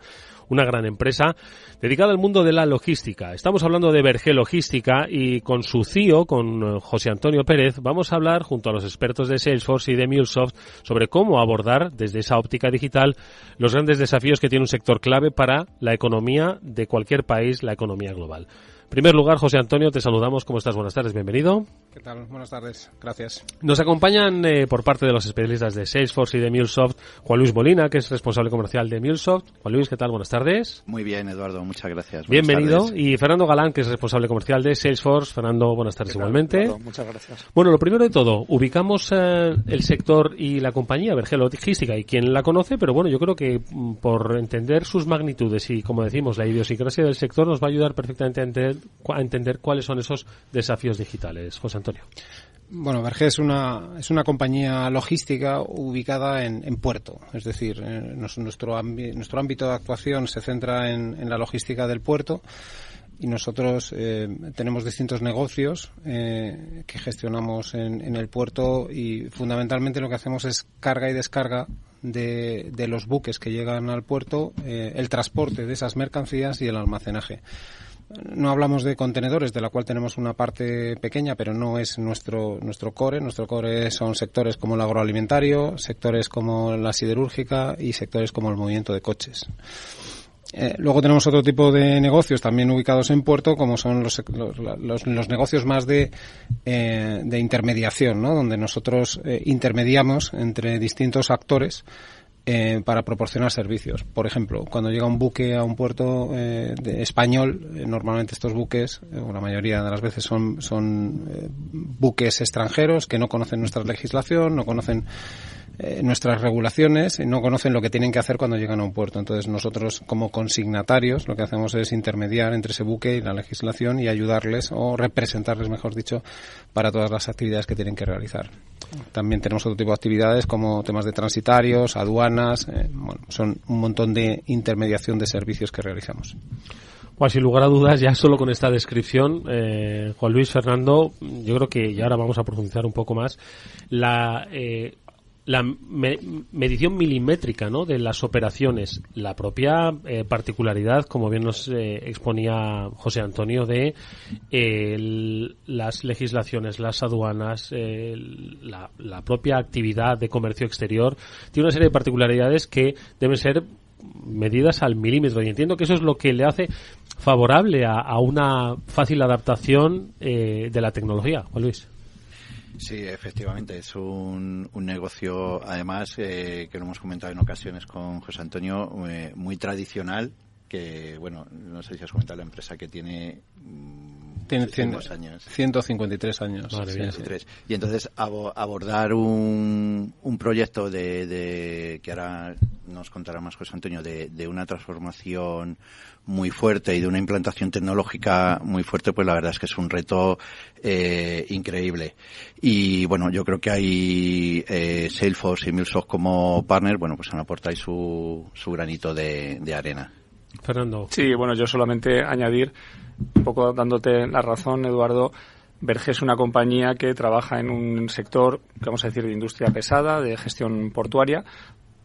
una gran empresa dedicada al mundo de la logística. Estamos hablando de Berge Logística y con su CEO, con José Antonio Pérez, vamos a hablar junto a los expertos de Salesforce y de MuleSoft sobre cómo abordar desde esa óptica digital los grandes desafíos que tiene un sector clave para la economía de cualquier país, la economía global. En primer lugar, José Antonio, te saludamos. ¿Cómo estás? Buenas tardes, bienvenido. ¿Qué tal? Buenas tardes, gracias. Nos acompañan por parte de los especialistas de Salesforce y de MuleSoft, Juan Luis Molina, que es responsable comercial de MuleSoft. Juan Luis, ¿qué tal? Buenas tardes. Muy bien, Eduardo, muchas gracias. Bienvenido. Y Fernando Galán, que es responsable comercial de Salesforce. Fernando, buenas tardes igualmente. Eduardo, muchas gracias. Bueno, lo primero de todo, ubicamos el sector y la compañía Berge Logística y quien la conoce, pero bueno, yo creo que por entender sus magnitudes y, como decimos, la idiosincrasia del sector nos va a ayudar perfectamente a entender cuáles son esos desafíos digitales. José Antonio. Bueno, Berge es una compañía logística ubicada en puerto, es decir, nuestro ámbito de actuación se centra en la logística del puerto y nosotros tenemos distintos negocios que gestionamos en el puerto y fundamentalmente lo que hacemos es carga y descarga de los buques que llegan al puerto, el transporte de esas mercancías y el almacenaje. No hablamos de contenedores, de la cual tenemos una parte pequeña, pero no es nuestro core. Nuestro core son sectores como el agroalimentario, sectores como la siderúrgica y sectores como el movimiento de coches. Luego tenemos otro tipo de negocios también ubicados en puerto, como son los negocios más de intermediación, ¿no? Donde nosotros intermediamos entre distintos actores para proporcionar servicios. Por ejemplo, cuando llega un buque a un puerto español, normalmente estos buques, la mayoría de las veces son buques extranjeros que no conocen nuestra legislación, no conocen nuestras regulaciones, no conocen lo que tienen que hacer cuando llegan a un puerto. Entonces nosotros, como consignatarios, lo que hacemos es intermediar entre ese buque y la legislación y ayudarles, o representarles, mejor dicho, para todas las actividades que tienen que realizar. También tenemos otro tipo de actividades como temas de transitarios, aduanas, son un montón de intermediación de servicios que realizamos. Pues sin lugar a dudas, ya solo con esta descripción, Juan Luis, Fernando, yo creo que ya ahora vamos a profundizar un poco más, la medición milimétrica, ¿no?, de las operaciones, la propia particularidad, como bien nos exponía José Antonio, de las legislaciones, las aduanas, la propia actividad de comercio exterior, tiene una serie de particularidades que deben ser medidas al milímetro, y entiendo que eso es lo que le hace favorable a una fácil adaptación de la tecnología. Juan Luis. Sí, efectivamente, es un negocio, además, que lo hemos comentado en ocasiones con José Antonio, muy tradicional, que, bueno, no sé si has comentado la empresa que tiene 153 años. Madre mía, 153. Y entonces abordar un proyecto que ahora nos contará más José Antonio, de una transformación muy fuerte y de una implantación tecnológica muy fuerte, pues la verdad es que es un reto increíble. Y bueno, yo creo que hay Salesforce y MuleSoft como partner, bueno, pues han aportado su granito de arena. Fernando. Sí, bueno, yo solamente añadir, un poco dándote la razón, Eduardo, Berge es una compañía que trabaja en un sector, vamos a decir, de industria pesada, de gestión portuaria.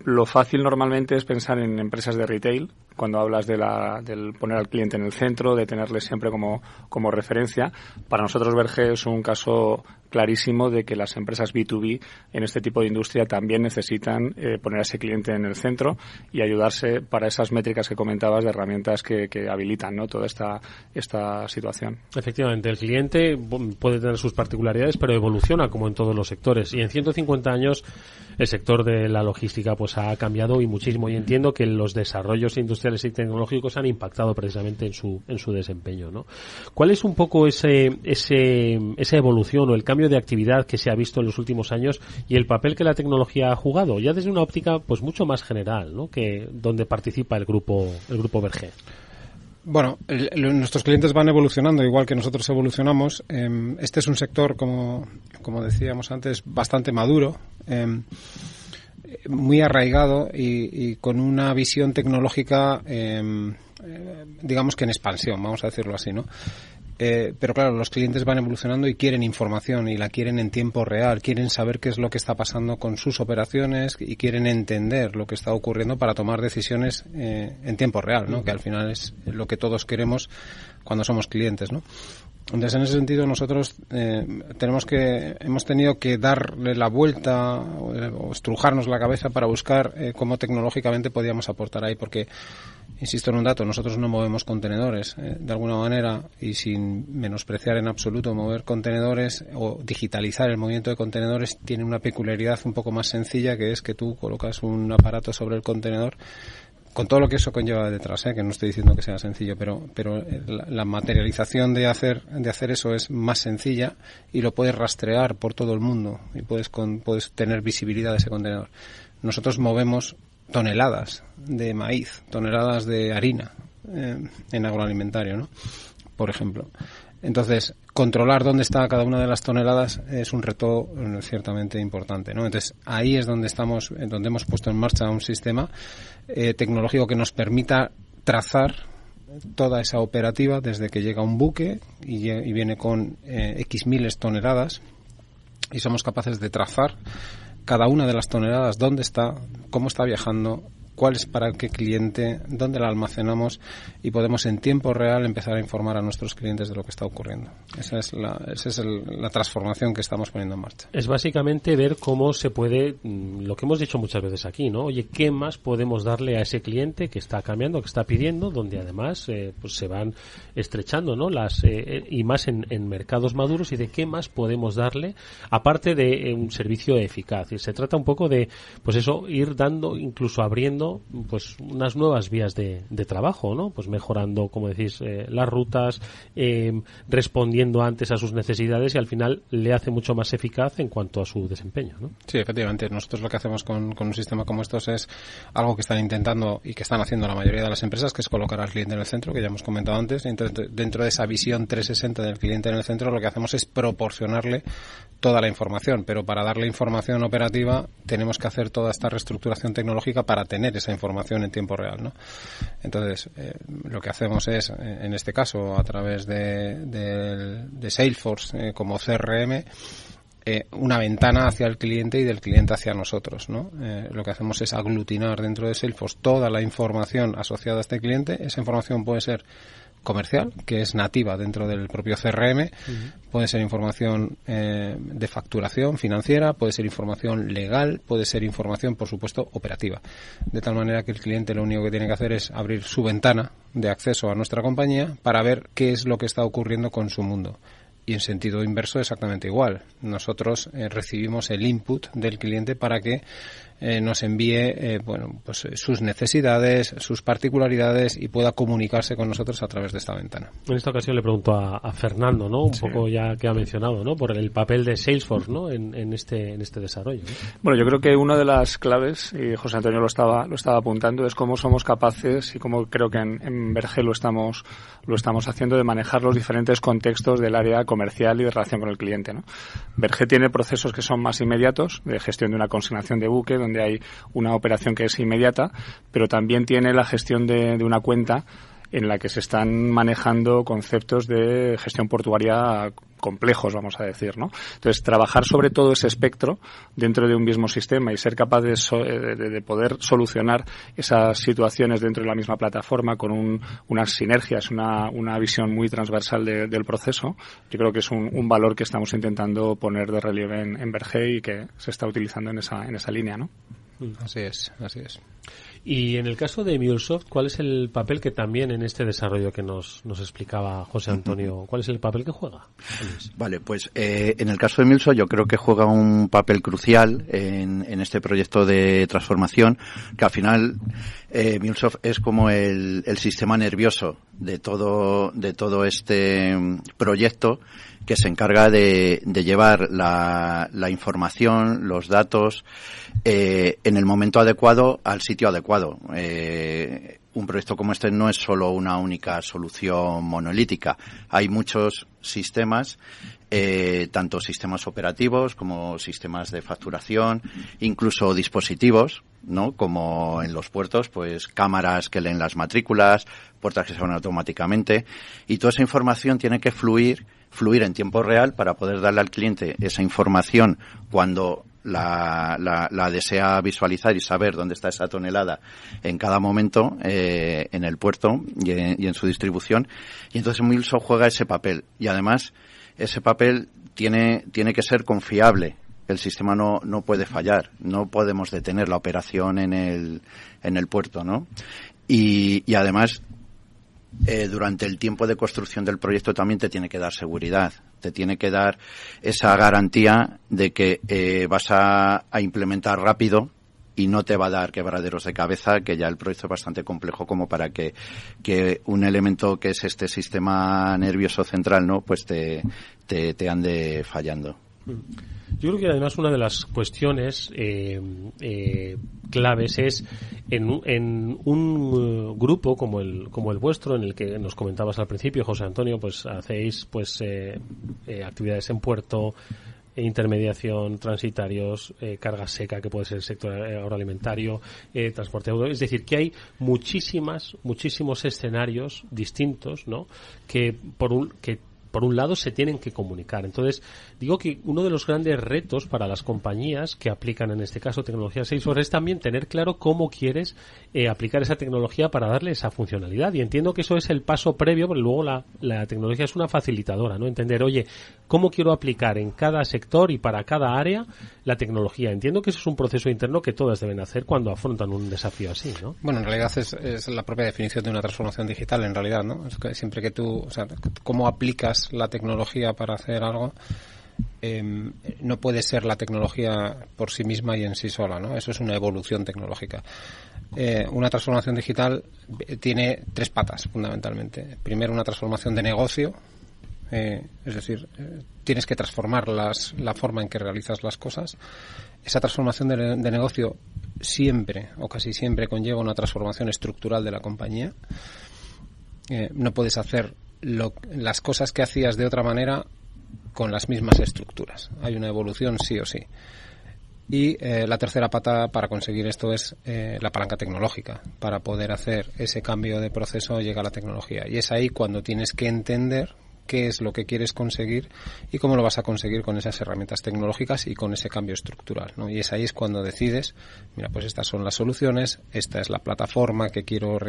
Lo fácil normalmente es pensar en empresas de retail, cuando hablas del poner al cliente en el centro, de tenerle siempre como referencia. Para nosotros Berge es un caso clarísimo de que las empresas B2B en este tipo de industria también necesitan poner a ese cliente en el centro y ayudarse para esas métricas que comentabas de herramientas que habilitan, ¿no?, toda esta situación. Efectivamente, el cliente puede tener sus particularidades, pero evoluciona como en todos los sectores. Y en 150 años el sector de la logística pues ha cambiado y muchísimo. Y entiendo que los desarrollos industriales y tecnológicos han impactado precisamente en su desempeño, ¿no? ¿Cuál es un poco esa evolución o el cambio de actividad que se ha visto en los últimos años y el papel que la tecnología ha jugado, ya desde una óptica pues mucho más general, ¿no?, que donde participa el grupo Berge? Bueno, nuestros clientes van evolucionando igual que nosotros evolucionamos. Este es un sector, como decíamos antes, bastante maduro, muy arraigado y con una visión tecnológica, digamos que en expansión, vamos a decirlo así, ¿no? Pero claro, los clientes van evolucionando y quieren información y la quieren en tiempo real, quieren saber qué es lo que está pasando con sus operaciones y quieren entender lo que está ocurriendo para tomar decisiones en tiempo real, ¿no? Que al final es lo que todos queremos cuando somos clientes, ¿no? Entonces, en ese sentido, nosotros hemos tenido que darle la vuelta o estrujarnos la cabeza para buscar cómo tecnológicamente podíamos aportar ahí, porque Insisto en un dato, nosotros no movemos contenedores de alguna manera, y sin menospreciar en absoluto mover contenedores o digitalizar el movimiento de contenedores tiene una peculiaridad un poco más sencilla, que es que tú colocas un aparato sobre el contenedor con todo lo que eso conlleva detrás, que no estoy diciendo que sea sencillo, pero la materialización de hacer eso es más sencilla y lo puedes rastrear por todo el mundo y puedes tener visibilidad de ese contenedor. Nosotros movemos toneladas de maíz, toneladas de harina en agroalimentario, ¿no? Por ejemplo. Entonces, controlar dónde está cada una de las toneladas es un reto ciertamente importante, ¿no? Entonces, ahí es donde hemos puesto en marcha un sistema tecnológico que nos permita trazar toda esa operativa desde que llega un buque y viene con X miles toneladas, y somos capaces de trazar cada una de las toneladas, dónde está, cómo está viajando, cuál es para qué cliente, dónde la almacenamos, y podemos en tiempo real empezar a informar a nuestros clientes de lo que está ocurriendo. Esa es la transformación que estamos poniendo en marcha. Es básicamente ver cómo se puede, lo que hemos dicho muchas veces aquí, ¿no? Oye, ¿qué más podemos darle a ese cliente que está cambiando, que está pidiendo, donde además pues se van estrechando, ¿no? Y más en mercados maduros, y de qué más podemos darle, aparte de un servicio eficaz. Y se trata un poco de, pues eso, ir dando, incluso abriendo pues unas nuevas vías de trabajo, ¿no? Pues mejorando, como decís, las rutas, respondiendo antes a sus necesidades, y al final le hace mucho más eficaz en cuanto a su desempeño, ¿no? Sí, efectivamente. Nosotros lo que hacemos con un sistema como estos es algo que están intentando y que están haciendo la mayoría de las empresas, que es colocar al cliente en el centro, que ya hemos comentado antes. Entonces, dentro de esa visión 360 del cliente en el centro, lo que hacemos es proporcionarle toda la información, pero para darle información operativa tenemos que hacer toda esta reestructuración tecnológica para tener esa información en tiempo real, ¿no? Entonces, lo que hacemos es, en este caso, a través de Salesforce como CRM, una ventana hacia el cliente y del cliente hacia nosotros, ¿no? Lo que hacemos es aglutinar dentro de Salesforce toda la información asociada a este cliente. Esa información puede ser comercial, que es nativa dentro del propio CRM, puede ser información de facturación financiera, puede ser información legal, puede ser información, por supuesto, operativa. De tal manera que el cliente lo único que tiene que hacer es abrir su ventana de acceso a nuestra compañía para ver qué es lo que está ocurriendo con su mundo. Y en sentido inverso exactamente igual. Nosotros recibimos el input del cliente para que nos envíe pues sus necesidades, sus particularidades, y pueda comunicarse con nosotros a través de esta ventana. En esta ocasión le pregunto a Fernando, ¿no? Un poco ya que ha mencionado, ¿no? Por el papel de Salesforce, ¿no? En este desarrollo, ¿no? Bueno, yo creo que una de las claves, y José Antonio lo estaba apuntando, es cómo somos capaces, y cómo creo que en Berge lo estamos haciendo, de manejar los diferentes contextos del área comercial y de relación con el cliente, ¿no? Berge tiene procesos que son más inmediatos, de gestión de una consignación de buque, donde hay una operación que es inmediata, pero también tiene la gestión de una cuenta en la que se están manejando conceptos de gestión portuaria complejos, vamos a decir, ¿no? Entonces, trabajar sobre todo ese espectro dentro de un mismo sistema y ser capaz de poder solucionar esas situaciones dentro de la misma plataforma con unas sinergias, una visión muy transversal del proceso, yo creo que es un valor que estamos intentando poner de relieve en Berge y que se está utilizando en esa línea, ¿no? Así es. Y en el caso de MuleSoft, ¿cuál es el papel que también en este desarrollo que nos explicaba José Antonio, cuál es el papel que juega? Vale, pues en el caso de MuleSoft yo creo que juega un papel crucial en este proyecto de transformación, que al final MuleSoft es como el sistema nervioso de todo este proyecto, que se encarga de llevar la información, los datos en el momento adecuado al sitio adecuado. Un proyecto como este no es solo una única solución monolítica. Hay muchos sistemas, tanto sistemas operativos como sistemas de facturación, incluso dispositivos, ¿no? Como en los puertos, pues cámaras que leen las matrículas, puertas que se abren automáticamente, y toda esa información tiene que fluir en tiempo real para poder darle al cliente esa información cuando la desea visualizar y saber dónde está esa tonelada en cada momento en el puerto y en su distribución. Y entonces MuleSoft juega ese papel, y además ese papel tiene que ser confiable. El sistema no puede fallar, no podemos detener la operación en el puerto, ¿no? y además durante el tiempo de construcción del proyecto también te tiene que dar seguridad, te tiene que dar esa garantía de que vas a implementar rápido y no te va a dar quebraderos de cabeza, que ya el proyecto es bastante complejo como para que un elemento que es este sistema nervioso central, ¿no? Pues te ande fallando. Yo creo que además una de las cuestiones claves es en un grupo como el vuestro, en el que nos comentabas al principio, José Antonio, pues hacéis pues actividades en puerto, intermediación, transitarios, carga seca, que puede ser el sector agroalimentario, transporte aéreo. Es decir, que hay muchísimos escenarios distintos, ¿no? Que por un lado se tienen que comunicar. Entonces, digo que uno de los grandes retos para las compañías que aplican en este caso tecnología Salesforce es también tener claro cómo quieres aplicar esa tecnología para darle esa funcionalidad. Y entiendo que eso es el paso previo, porque luego la tecnología es una facilitadora, ¿no? Entender, oye, cómo quiero aplicar en cada sector y para cada área la tecnología. Entiendo que eso es un proceso interno que todas deben hacer cuando afrontan un desafío así, ¿no? Bueno, en realidad es la propia definición de una transformación digital, en realidad, ¿no? Es que siempre que tú, o sea, cómo aplicas la tecnología para hacer algo, no puede ser la tecnología por sí misma y en sí sola, ¿no? Eso es una evolución tecnológica. Una transformación digital tiene 3 patas, fundamentalmente. Primero, una transformación de negocio, es decir, tienes que transformar la forma en que realizas las cosas. Esa transformación de negocio siempre o casi siempre conlleva una transformación estructural de la compañía. No puedes hacer las cosas que hacías de otra manera con las mismas estructuras. Hay una evolución sí o sí. Y la tercera pata para conseguir esto es la palanca tecnológica. Para poder hacer ese cambio de proceso llega la tecnología. Y es ahí cuando tienes que entender qué es lo que quieres conseguir y cómo lo vas a conseguir con esas herramientas tecnológicas y con ese cambio estructural, ¿no? Y es ahí cuando decides, mira, pues estas son las soluciones, esta es la plataforma que quiero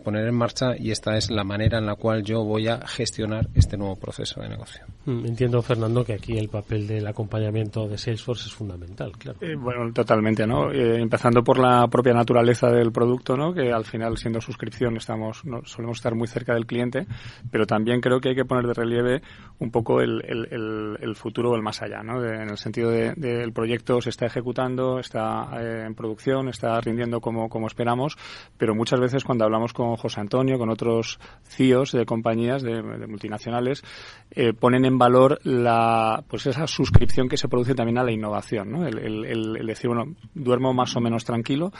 poner en marcha y esta es la manera en la cual yo voy a gestionar este nuevo proceso de negocio. Entiendo, Fernando, que aquí el papel del acompañamiento de Salesforce es fundamental, claro. Bueno, totalmente, ¿no? Empezando por la propia naturaleza del producto, ¿no? Que al final, siendo suscripción, solemos estar muy cerca del cliente, pero también creo que hay que poner de relieve un poco el futuro o el más allá, ¿no? En el sentido del proyecto se está ejecutando, está en producción, está rindiendo como esperamos, pero muchas veces cuando hablamos con José Antonio, con otros CEOs de compañías, de multinacionales, ponen en valor pues esa suscripción que se produce también a la innovación, ¿no? El decir, bueno, duermo más o menos tranquilo,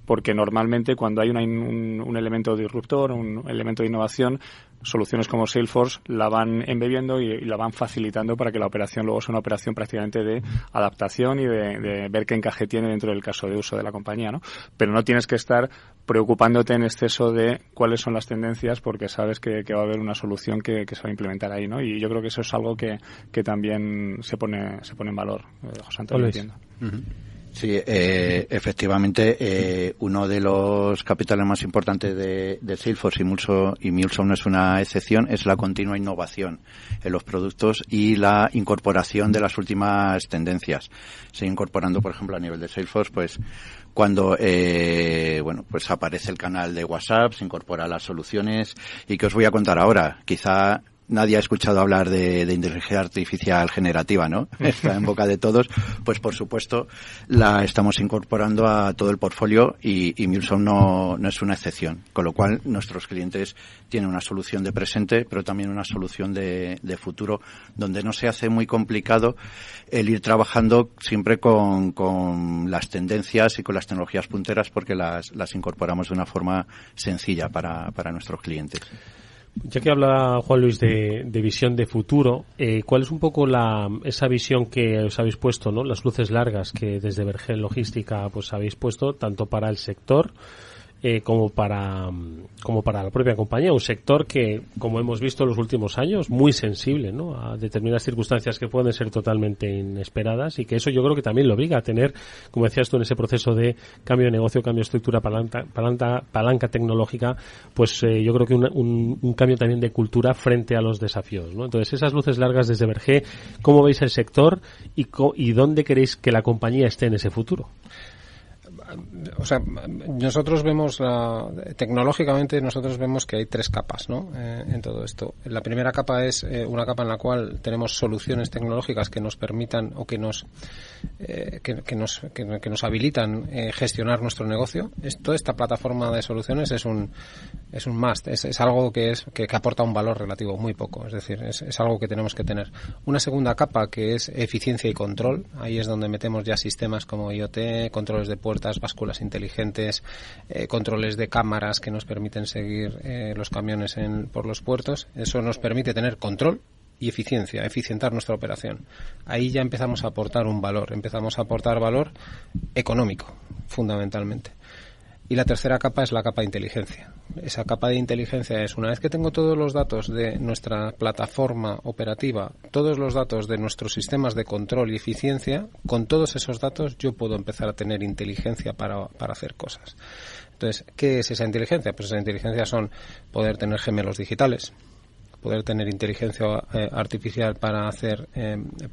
porque normalmente cuando hay un elemento disruptor, un elemento de innovación, soluciones como Salesforce la van embebiendo y la van facilitando para que la operación luego sea una operación prácticamente de adaptación y de ver qué encaje tiene dentro del caso de uso de la compañía, ¿no? Pero no tienes que estar preocupándote en exceso de cuáles son las tendencias, porque sabes que va a haber una solución que se va a implementar ahí, ¿no? Y yo creo que eso es algo que también se pone en valor. José Antonio, entiendo. Uh-huh. Sí, efectivamente, uno de los capitales más importantes de Salesforce, y MuleSoft no es una excepción, es la continua innovación en los productos y la incorporación de las últimas tendencias. Se incorporando, por ejemplo, a nivel de Salesforce, pues cuando pues aparece el canal de WhatsApp, se incorporan las soluciones. ¿Y qué os voy a contar ahora? Quizá nadie ha escuchado hablar de inteligencia artificial generativa, ¿no? Está en boca de todos. Pues por supuesto la estamos incorporando a todo el portfolio y MuleSoft no es una excepción. Con lo cual nuestros clientes tienen una solución de presente, pero también una solución de futuro, donde no se hace muy complicado el ir trabajando siempre con las tendencias y con las tecnologías punteras, porque las incorporamos de una forma sencilla para nuestros clientes. Ya que habla Juan Luis de visión de futuro, ¿cuál es un poco esa visión que os habéis puesto, ¿no? Las luces largas que desde Vergel Logística pues habéis puesto tanto para el sector como para la propia compañía, un sector que, como hemos visto en los últimos años, muy sensible, ¿no? A determinadas circunstancias que pueden ser totalmente inesperadas, y que eso yo creo que también lo obliga a tener, como decías tú, en ese proceso de cambio de negocio, cambio de estructura, palanca tecnológica, pues yo creo que un cambio también de cultura frente a los desafíos, ¿no? Entonces, esas luces largas desde Vergel, ¿cómo veis el sector y dónde queréis que la compañía esté en ese futuro? O sea, nosotros vemos tecnológicamente que hay 3 capas, ¿no? En todo esto. La primera capa es una capa en la cual tenemos soluciones tecnológicas que nos permitan o que nos habilitan gestionar nuestro negocio. Toda esta plataforma de soluciones es un must, es algo que aporta un valor relativo muy poco, es decir, es algo que tenemos que tener. Una segunda capa que es eficiencia y control. Ahí es donde metemos ya sistemas como IoT, controles de puertas, básculas inteligentes, controles de cámaras que nos permiten seguir los camiones por los puertos. Eso nos permite tener control y eficientar nuestra operación. Ahí ya empezamos a aportar un valor, valor económico, fundamentalmente. Y la tercera capa es la capa de inteligencia. Esa capa de inteligencia es, una vez que tengo todos los datos de nuestra plataforma operativa, todos los datos de nuestros sistemas de control y eficiencia, con todos esos datos yo puedo empezar a tener inteligencia para hacer cosas. Entonces, ¿qué es esa inteligencia? Pues esa inteligencia son poder tener gemelos digitales, poder tener inteligencia artificial para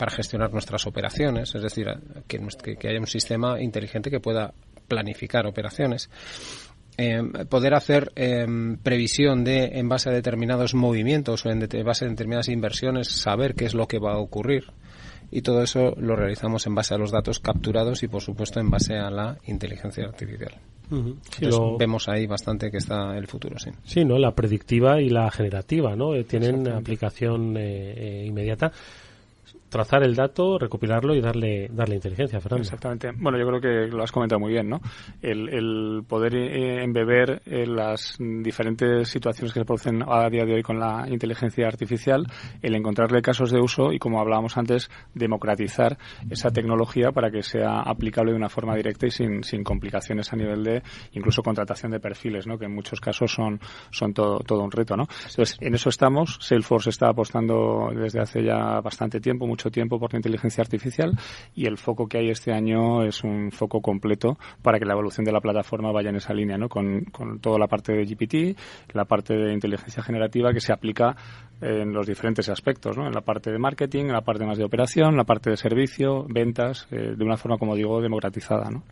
gestionar nuestras operaciones, es decir, que haya un sistema inteligente que pueda planificar operaciones, poder hacer previsión en base a determinados movimientos o en base a determinadas inversiones, saber qué es lo que va a ocurrir, y todo eso lo realizamos en base a los datos capturados y, por supuesto, en base a la inteligencia artificial. Uh-huh. Sí, vemos ahí bastante que está el futuro, sí. Sí, ¿no? La predictiva y la generativa, ¿no? Tienen aplicación inmediata. Trazar el dato, recopilarlo y darle inteligencia, Fernando. Exactamente. Bueno, yo creo que lo has comentado muy bien, ¿no? El poder embeber las diferentes situaciones que se producen a día de hoy con la inteligencia artificial, el encontrarle casos de uso y, como hablábamos antes, democratizar esa tecnología para que sea aplicable de una forma directa y sin complicaciones a nivel de incluso contratación de perfiles, ¿no? Que en muchos casos son todo un reto, ¿no? Entonces, en eso estamos. Salesforce está apostando desde hace ya bastante tiempo, mucho tiempo, por la inteligencia artificial, y el foco que hay este año es un foco completo para que la evolución de la plataforma vaya en esa línea, ¿no? Con toda la parte de GPT, la parte de inteligencia generativa que se aplica en los diferentes aspectos, ¿no? En la parte de marketing, en la parte más de operación, la parte de servicio, ventas, de una forma, como digo, democratizada, ¿no?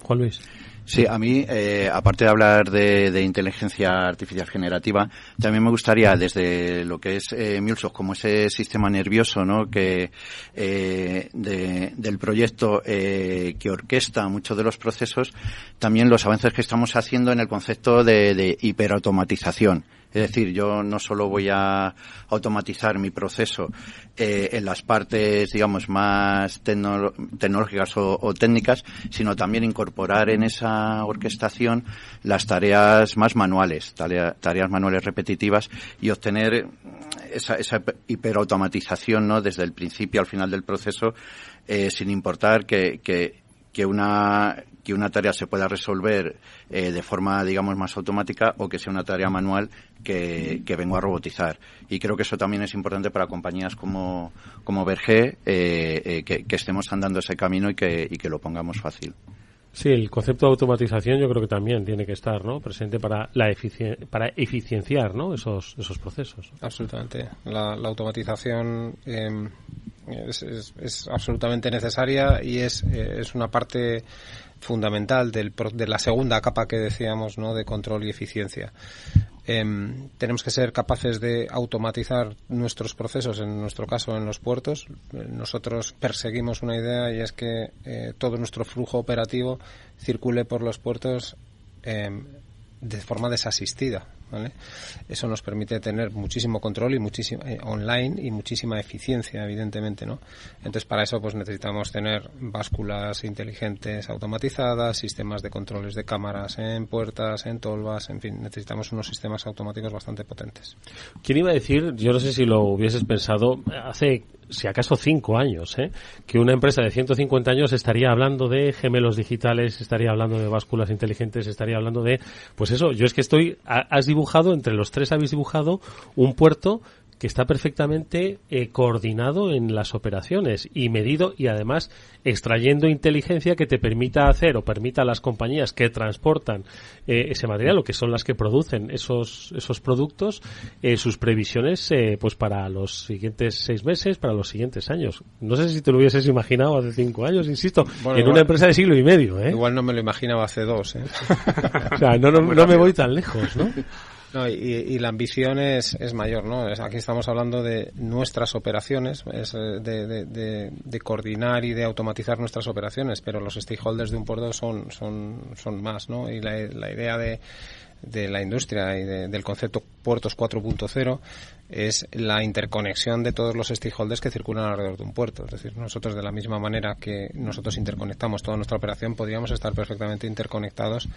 Juan Luis. Sí, a mí, aparte de hablar de inteligencia artificial generativa, también me gustaría, desde lo que es MuleSoft, como ese sistema nervioso, ¿no? Que del proyecto que orquesta muchos de los procesos, también los avances que estamos haciendo en el concepto de hiperautomatización. Es decir, yo no solo voy a automatizar mi proceso en las partes, digamos, más tecnológicas o técnicas, sino también incorporar en esa orquestación las tareas más manuales, tareas manuales repetitivas, y obtener esa hiperautomatización, ¿no? Desde el principio al final del proceso, sin importar que una tarea se pueda resolver de forma, digamos, más automática, o que sea una tarea manual que vengo a robotizar. Y creo que eso también es importante para compañías como Berger, que estemos andando ese camino y que lo pongamos fácil. Sí, el concepto de automatización yo creo que también tiene que estar, ¿no?, presente para para eficienciar, ¿no?, esos procesos. Absolutamente. La automatización es absolutamente necesaria y es una parte fundamental de la segunda capa que decíamos, ¿no?, de control y eficiencia. Tenemos que ser capaces de automatizar nuestros procesos, en nuestro caso en los puertos. Nosotros perseguimos una idea, y es que todo nuestro flujo operativo circule por los puertos de forma desasistida, ¿vale? Eso nos permite tener muchísimo control y muchísimo online y muchísima eficiencia, evidentemente, ¿no? Entonces, para eso pues necesitamos tener básculas inteligentes automatizadas, sistemas de controles de cámaras en puertas, en tolvas, en fin, necesitamos unos sistemas automáticos bastante potentes. ¿Quién iba a decir, yo no sé si lo hubieses pensado hace, si acaso 5 años, que una empresa de 150 años estaría hablando de gemelos digitales, estaría hablando de básculas inteligentes, estaría hablando de, pues eso, yo es que habéis dibujado, entre los tres habéis dibujado un puerto que está perfectamente coordinado en las operaciones y medido, y además extrayendo inteligencia que te permita hacer o permita a las compañías que transportan ese material o que son las que producen esos productos, sus previsiones pues para los siguientes 6 meses, para los siguientes años. No sé si te lo hubieses imaginado hace 5 años, insisto, bueno, en una empresa de siglo y medio. Igual no me lo imaginaba hace 2. O sea, no me voy tan lejos, ¿no? No, y la ambición es mayor, ¿no? Aquí estamos hablando de nuestras operaciones, de coordinar y de automatizar nuestras operaciones, pero los stakeholders de un puerto son más, ¿no? Y la idea de la industria y del concepto puertos 4.0 es la interconexión de todos los stakeholders que circulan alrededor de un puerto. Es decir, nosotros, de la misma manera que nosotros interconectamos toda nuestra operación, podríamos estar perfectamente interconectados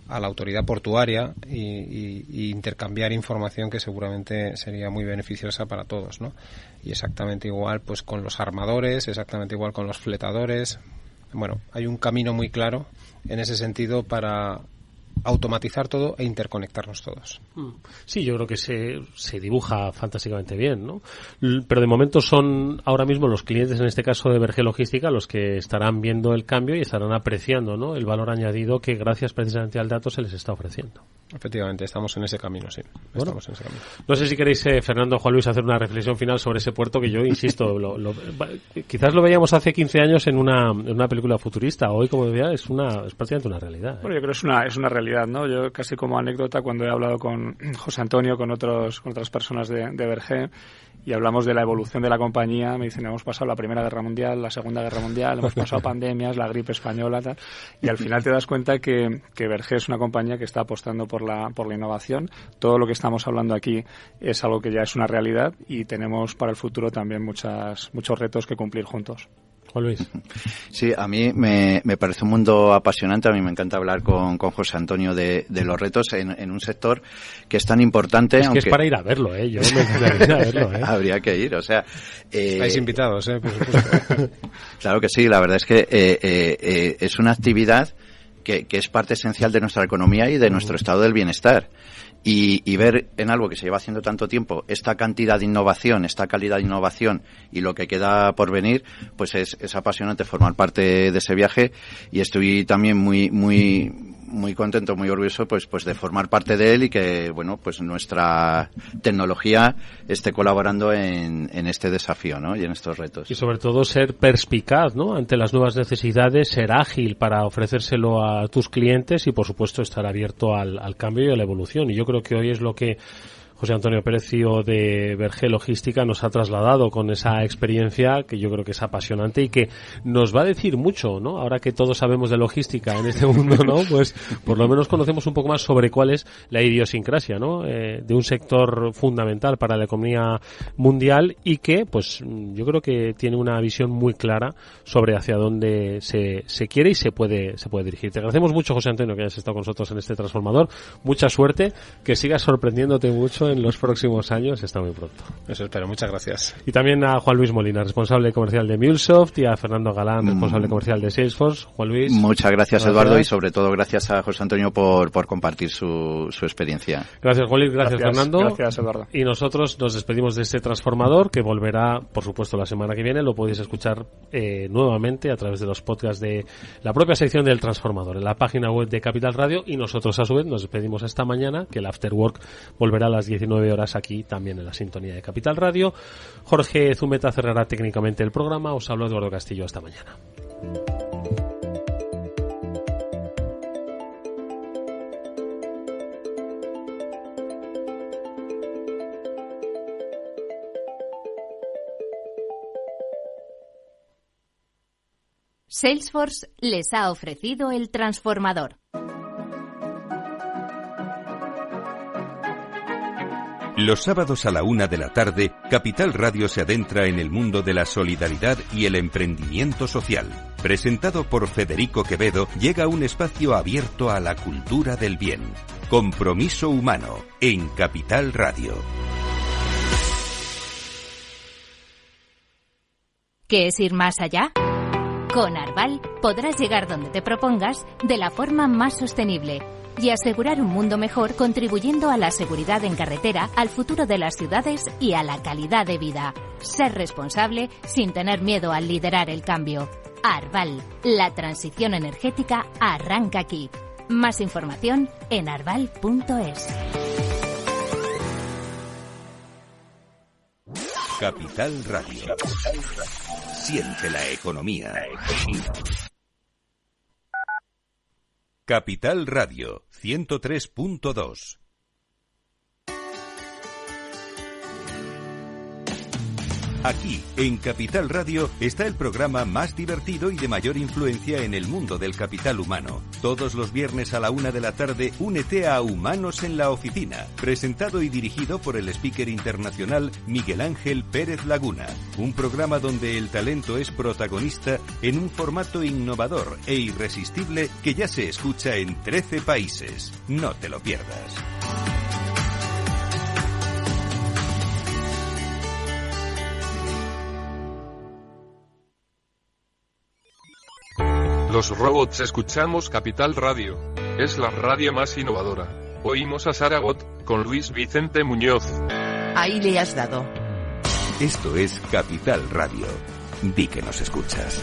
a la autoridad portuaria y intercambiar información que seguramente sería muy beneficiosa para todos, ¿no? Y exactamente igual pues con los armadores, exactamente igual con los fletadores. Bueno, hay un camino muy claro en ese sentido para automatizar todo e interconectarnos todos. Sí, yo creo que se dibuja fantásticamente bien, ¿no? Pero de momento son ahora mismo los clientes, en este caso de Verge Logística, los que estarán viendo el cambio y estarán apreciando, ¿no?, el valor añadido que gracias precisamente al dato se les está ofreciendo. Efectivamente, estamos en ese camino, sí. Bueno, estamos en ese camino. No sé si queréis, Fernando, Juan Luis, hacer una reflexión final sobre ese puerto que yo, insisto, quizás lo veíamos hace 15 años en una película futurista. Hoy, como decía, es prácticamente una realidad. Bueno, yo creo que es una realidad, ¿no? Yo casi como anécdota, cuando he hablado con José Antonio, con otras personas de Verge, y hablamos de la evolución de la compañía, me dicen, hemos pasado la Primera Guerra Mundial, la Segunda Guerra Mundial, hemos pasado pandemias, la gripe española, tal, y al final te das cuenta que Verge es una compañía que está apostando por la innovación. Todo lo que estamos hablando aquí es algo que ya es una realidad y tenemos para el futuro también muchos retos que cumplir juntos. Juan Luis. Sí, a mí me parece un mundo apasionante. A mí me encanta hablar con José Antonio de los retos en un sector que es tan importante. Es que es para ir a verlo, ¿eh? Yo me encantaría ir a verlo, ¿eh? Habría que ir, o sea... Estáis invitados, por supuesto. Claro que sí, la verdad es que es una actividad que es parte esencial de nuestra economía y de nuestro estado del bienestar. Y ver en algo que se lleva haciendo tanto tiempo esta cantidad de innovación, esta calidad de innovación y lo que queda por venir, pues es apasionante formar parte de ese viaje, y estoy también muy contento, muy orgulloso pues de formar parte de él y que, bueno, pues nuestra tecnología esté colaborando en este desafío, ¿no?, y en estos retos. Y sobre todo ser perspicaz, ¿no?, ante las nuevas necesidades, ser ágil para ofrecérselo a tus clientes y, por supuesto, estar abierto al cambio y a la evolución. Y yo creo que hoy es lo que José Antonio Pérez, CEO de Verge Logística, nos ha trasladado con esa experiencia que yo creo que es apasionante y que nos va a decir mucho, ¿no? Ahora que todos sabemos de logística en este mundo, ¿no? Pues por lo menos conocemos un poco más sobre cuál es la idiosincrasia, ¿no?, de un sector fundamental para la economía mundial y que, pues, yo creo que tiene una visión muy clara sobre hacia dónde se quiere y se puede dirigir. Te agradecemos mucho, José Antonio, que hayas estado con nosotros en este transformador. Mucha suerte, que sigas sorprendiéndote mucho en los próximos años, está muy pronto. Eso espero, muchas gracias. Y también a Juan Luis Molina, responsable comercial de MuleSoft, y a Fernando Galán, responsable comercial de Salesforce. Juan Luis. Muchas gracias, Eduardo, y sobre todo gracias a José Antonio por compartir su experiencia. Gracias, Juan Luis, gracias Fernando. Gracias, Eduardo. Y nosotros nos despedimos de este transformador, que volverá, por supuesto, la semana que viene. Lo podéis escuchar nuevamente a través de los podcasts de la propia sección del transformador, en la página web de Capital Radio, y nosotros a su vez nos despedimos esta mañana, que el After Work volverá a las 19 horas aquí también en la sintonía de Capital Radio. Jorge Zumeta cerrará técnicamente el programa. Os hablo Eduardo Castillo. Hasta mañana. Salesforce les ha ofrecido el transformador. Los sábados a la 1 de la tarde, Capital Radio se adentra en el mundo de la solidaridad y el emprendimiento social. Presentado por Federico Quevedo, llega un espacio abierto a la cultura del bien. Compromiso humano, en Capital Radio. ¿Qué es ir más allá? Con Arval podrás llegar donde te propongas de la forma más sostenible, y asegurar un mundo mejor contribuyendo a la seguridad en carretera, al futuro de las ciudades y a la calidad de vida. Ser responsable sin tener miedo al liderar el cambio. Arval, la transición energética arranca aquí. Más información en arval.es. Capital Radio. Siente la economía. Capital Radio 103.2. Aquí, en Capital Radio, está el programa más divertido y de mayor influencia en el mundo del capital humano. Todos los viernes a la 1 de la tarde, únete a Humanos en la Oficina, presentado y dirigido por el speaker internacional Miguel Ángel Pérez Laguna. Un programa donde el talento es protagonista en un formato innovador e irresistible que ya se escucha en 13 países. No te lo pierdas. Los robots escuchamos Capital Radio. Es la radio más innovadora. Oímos a Saragot, con Luis Vicente Muñoz. Ahí le has dado. Esto es Capital Radio. Di que nos escuchas.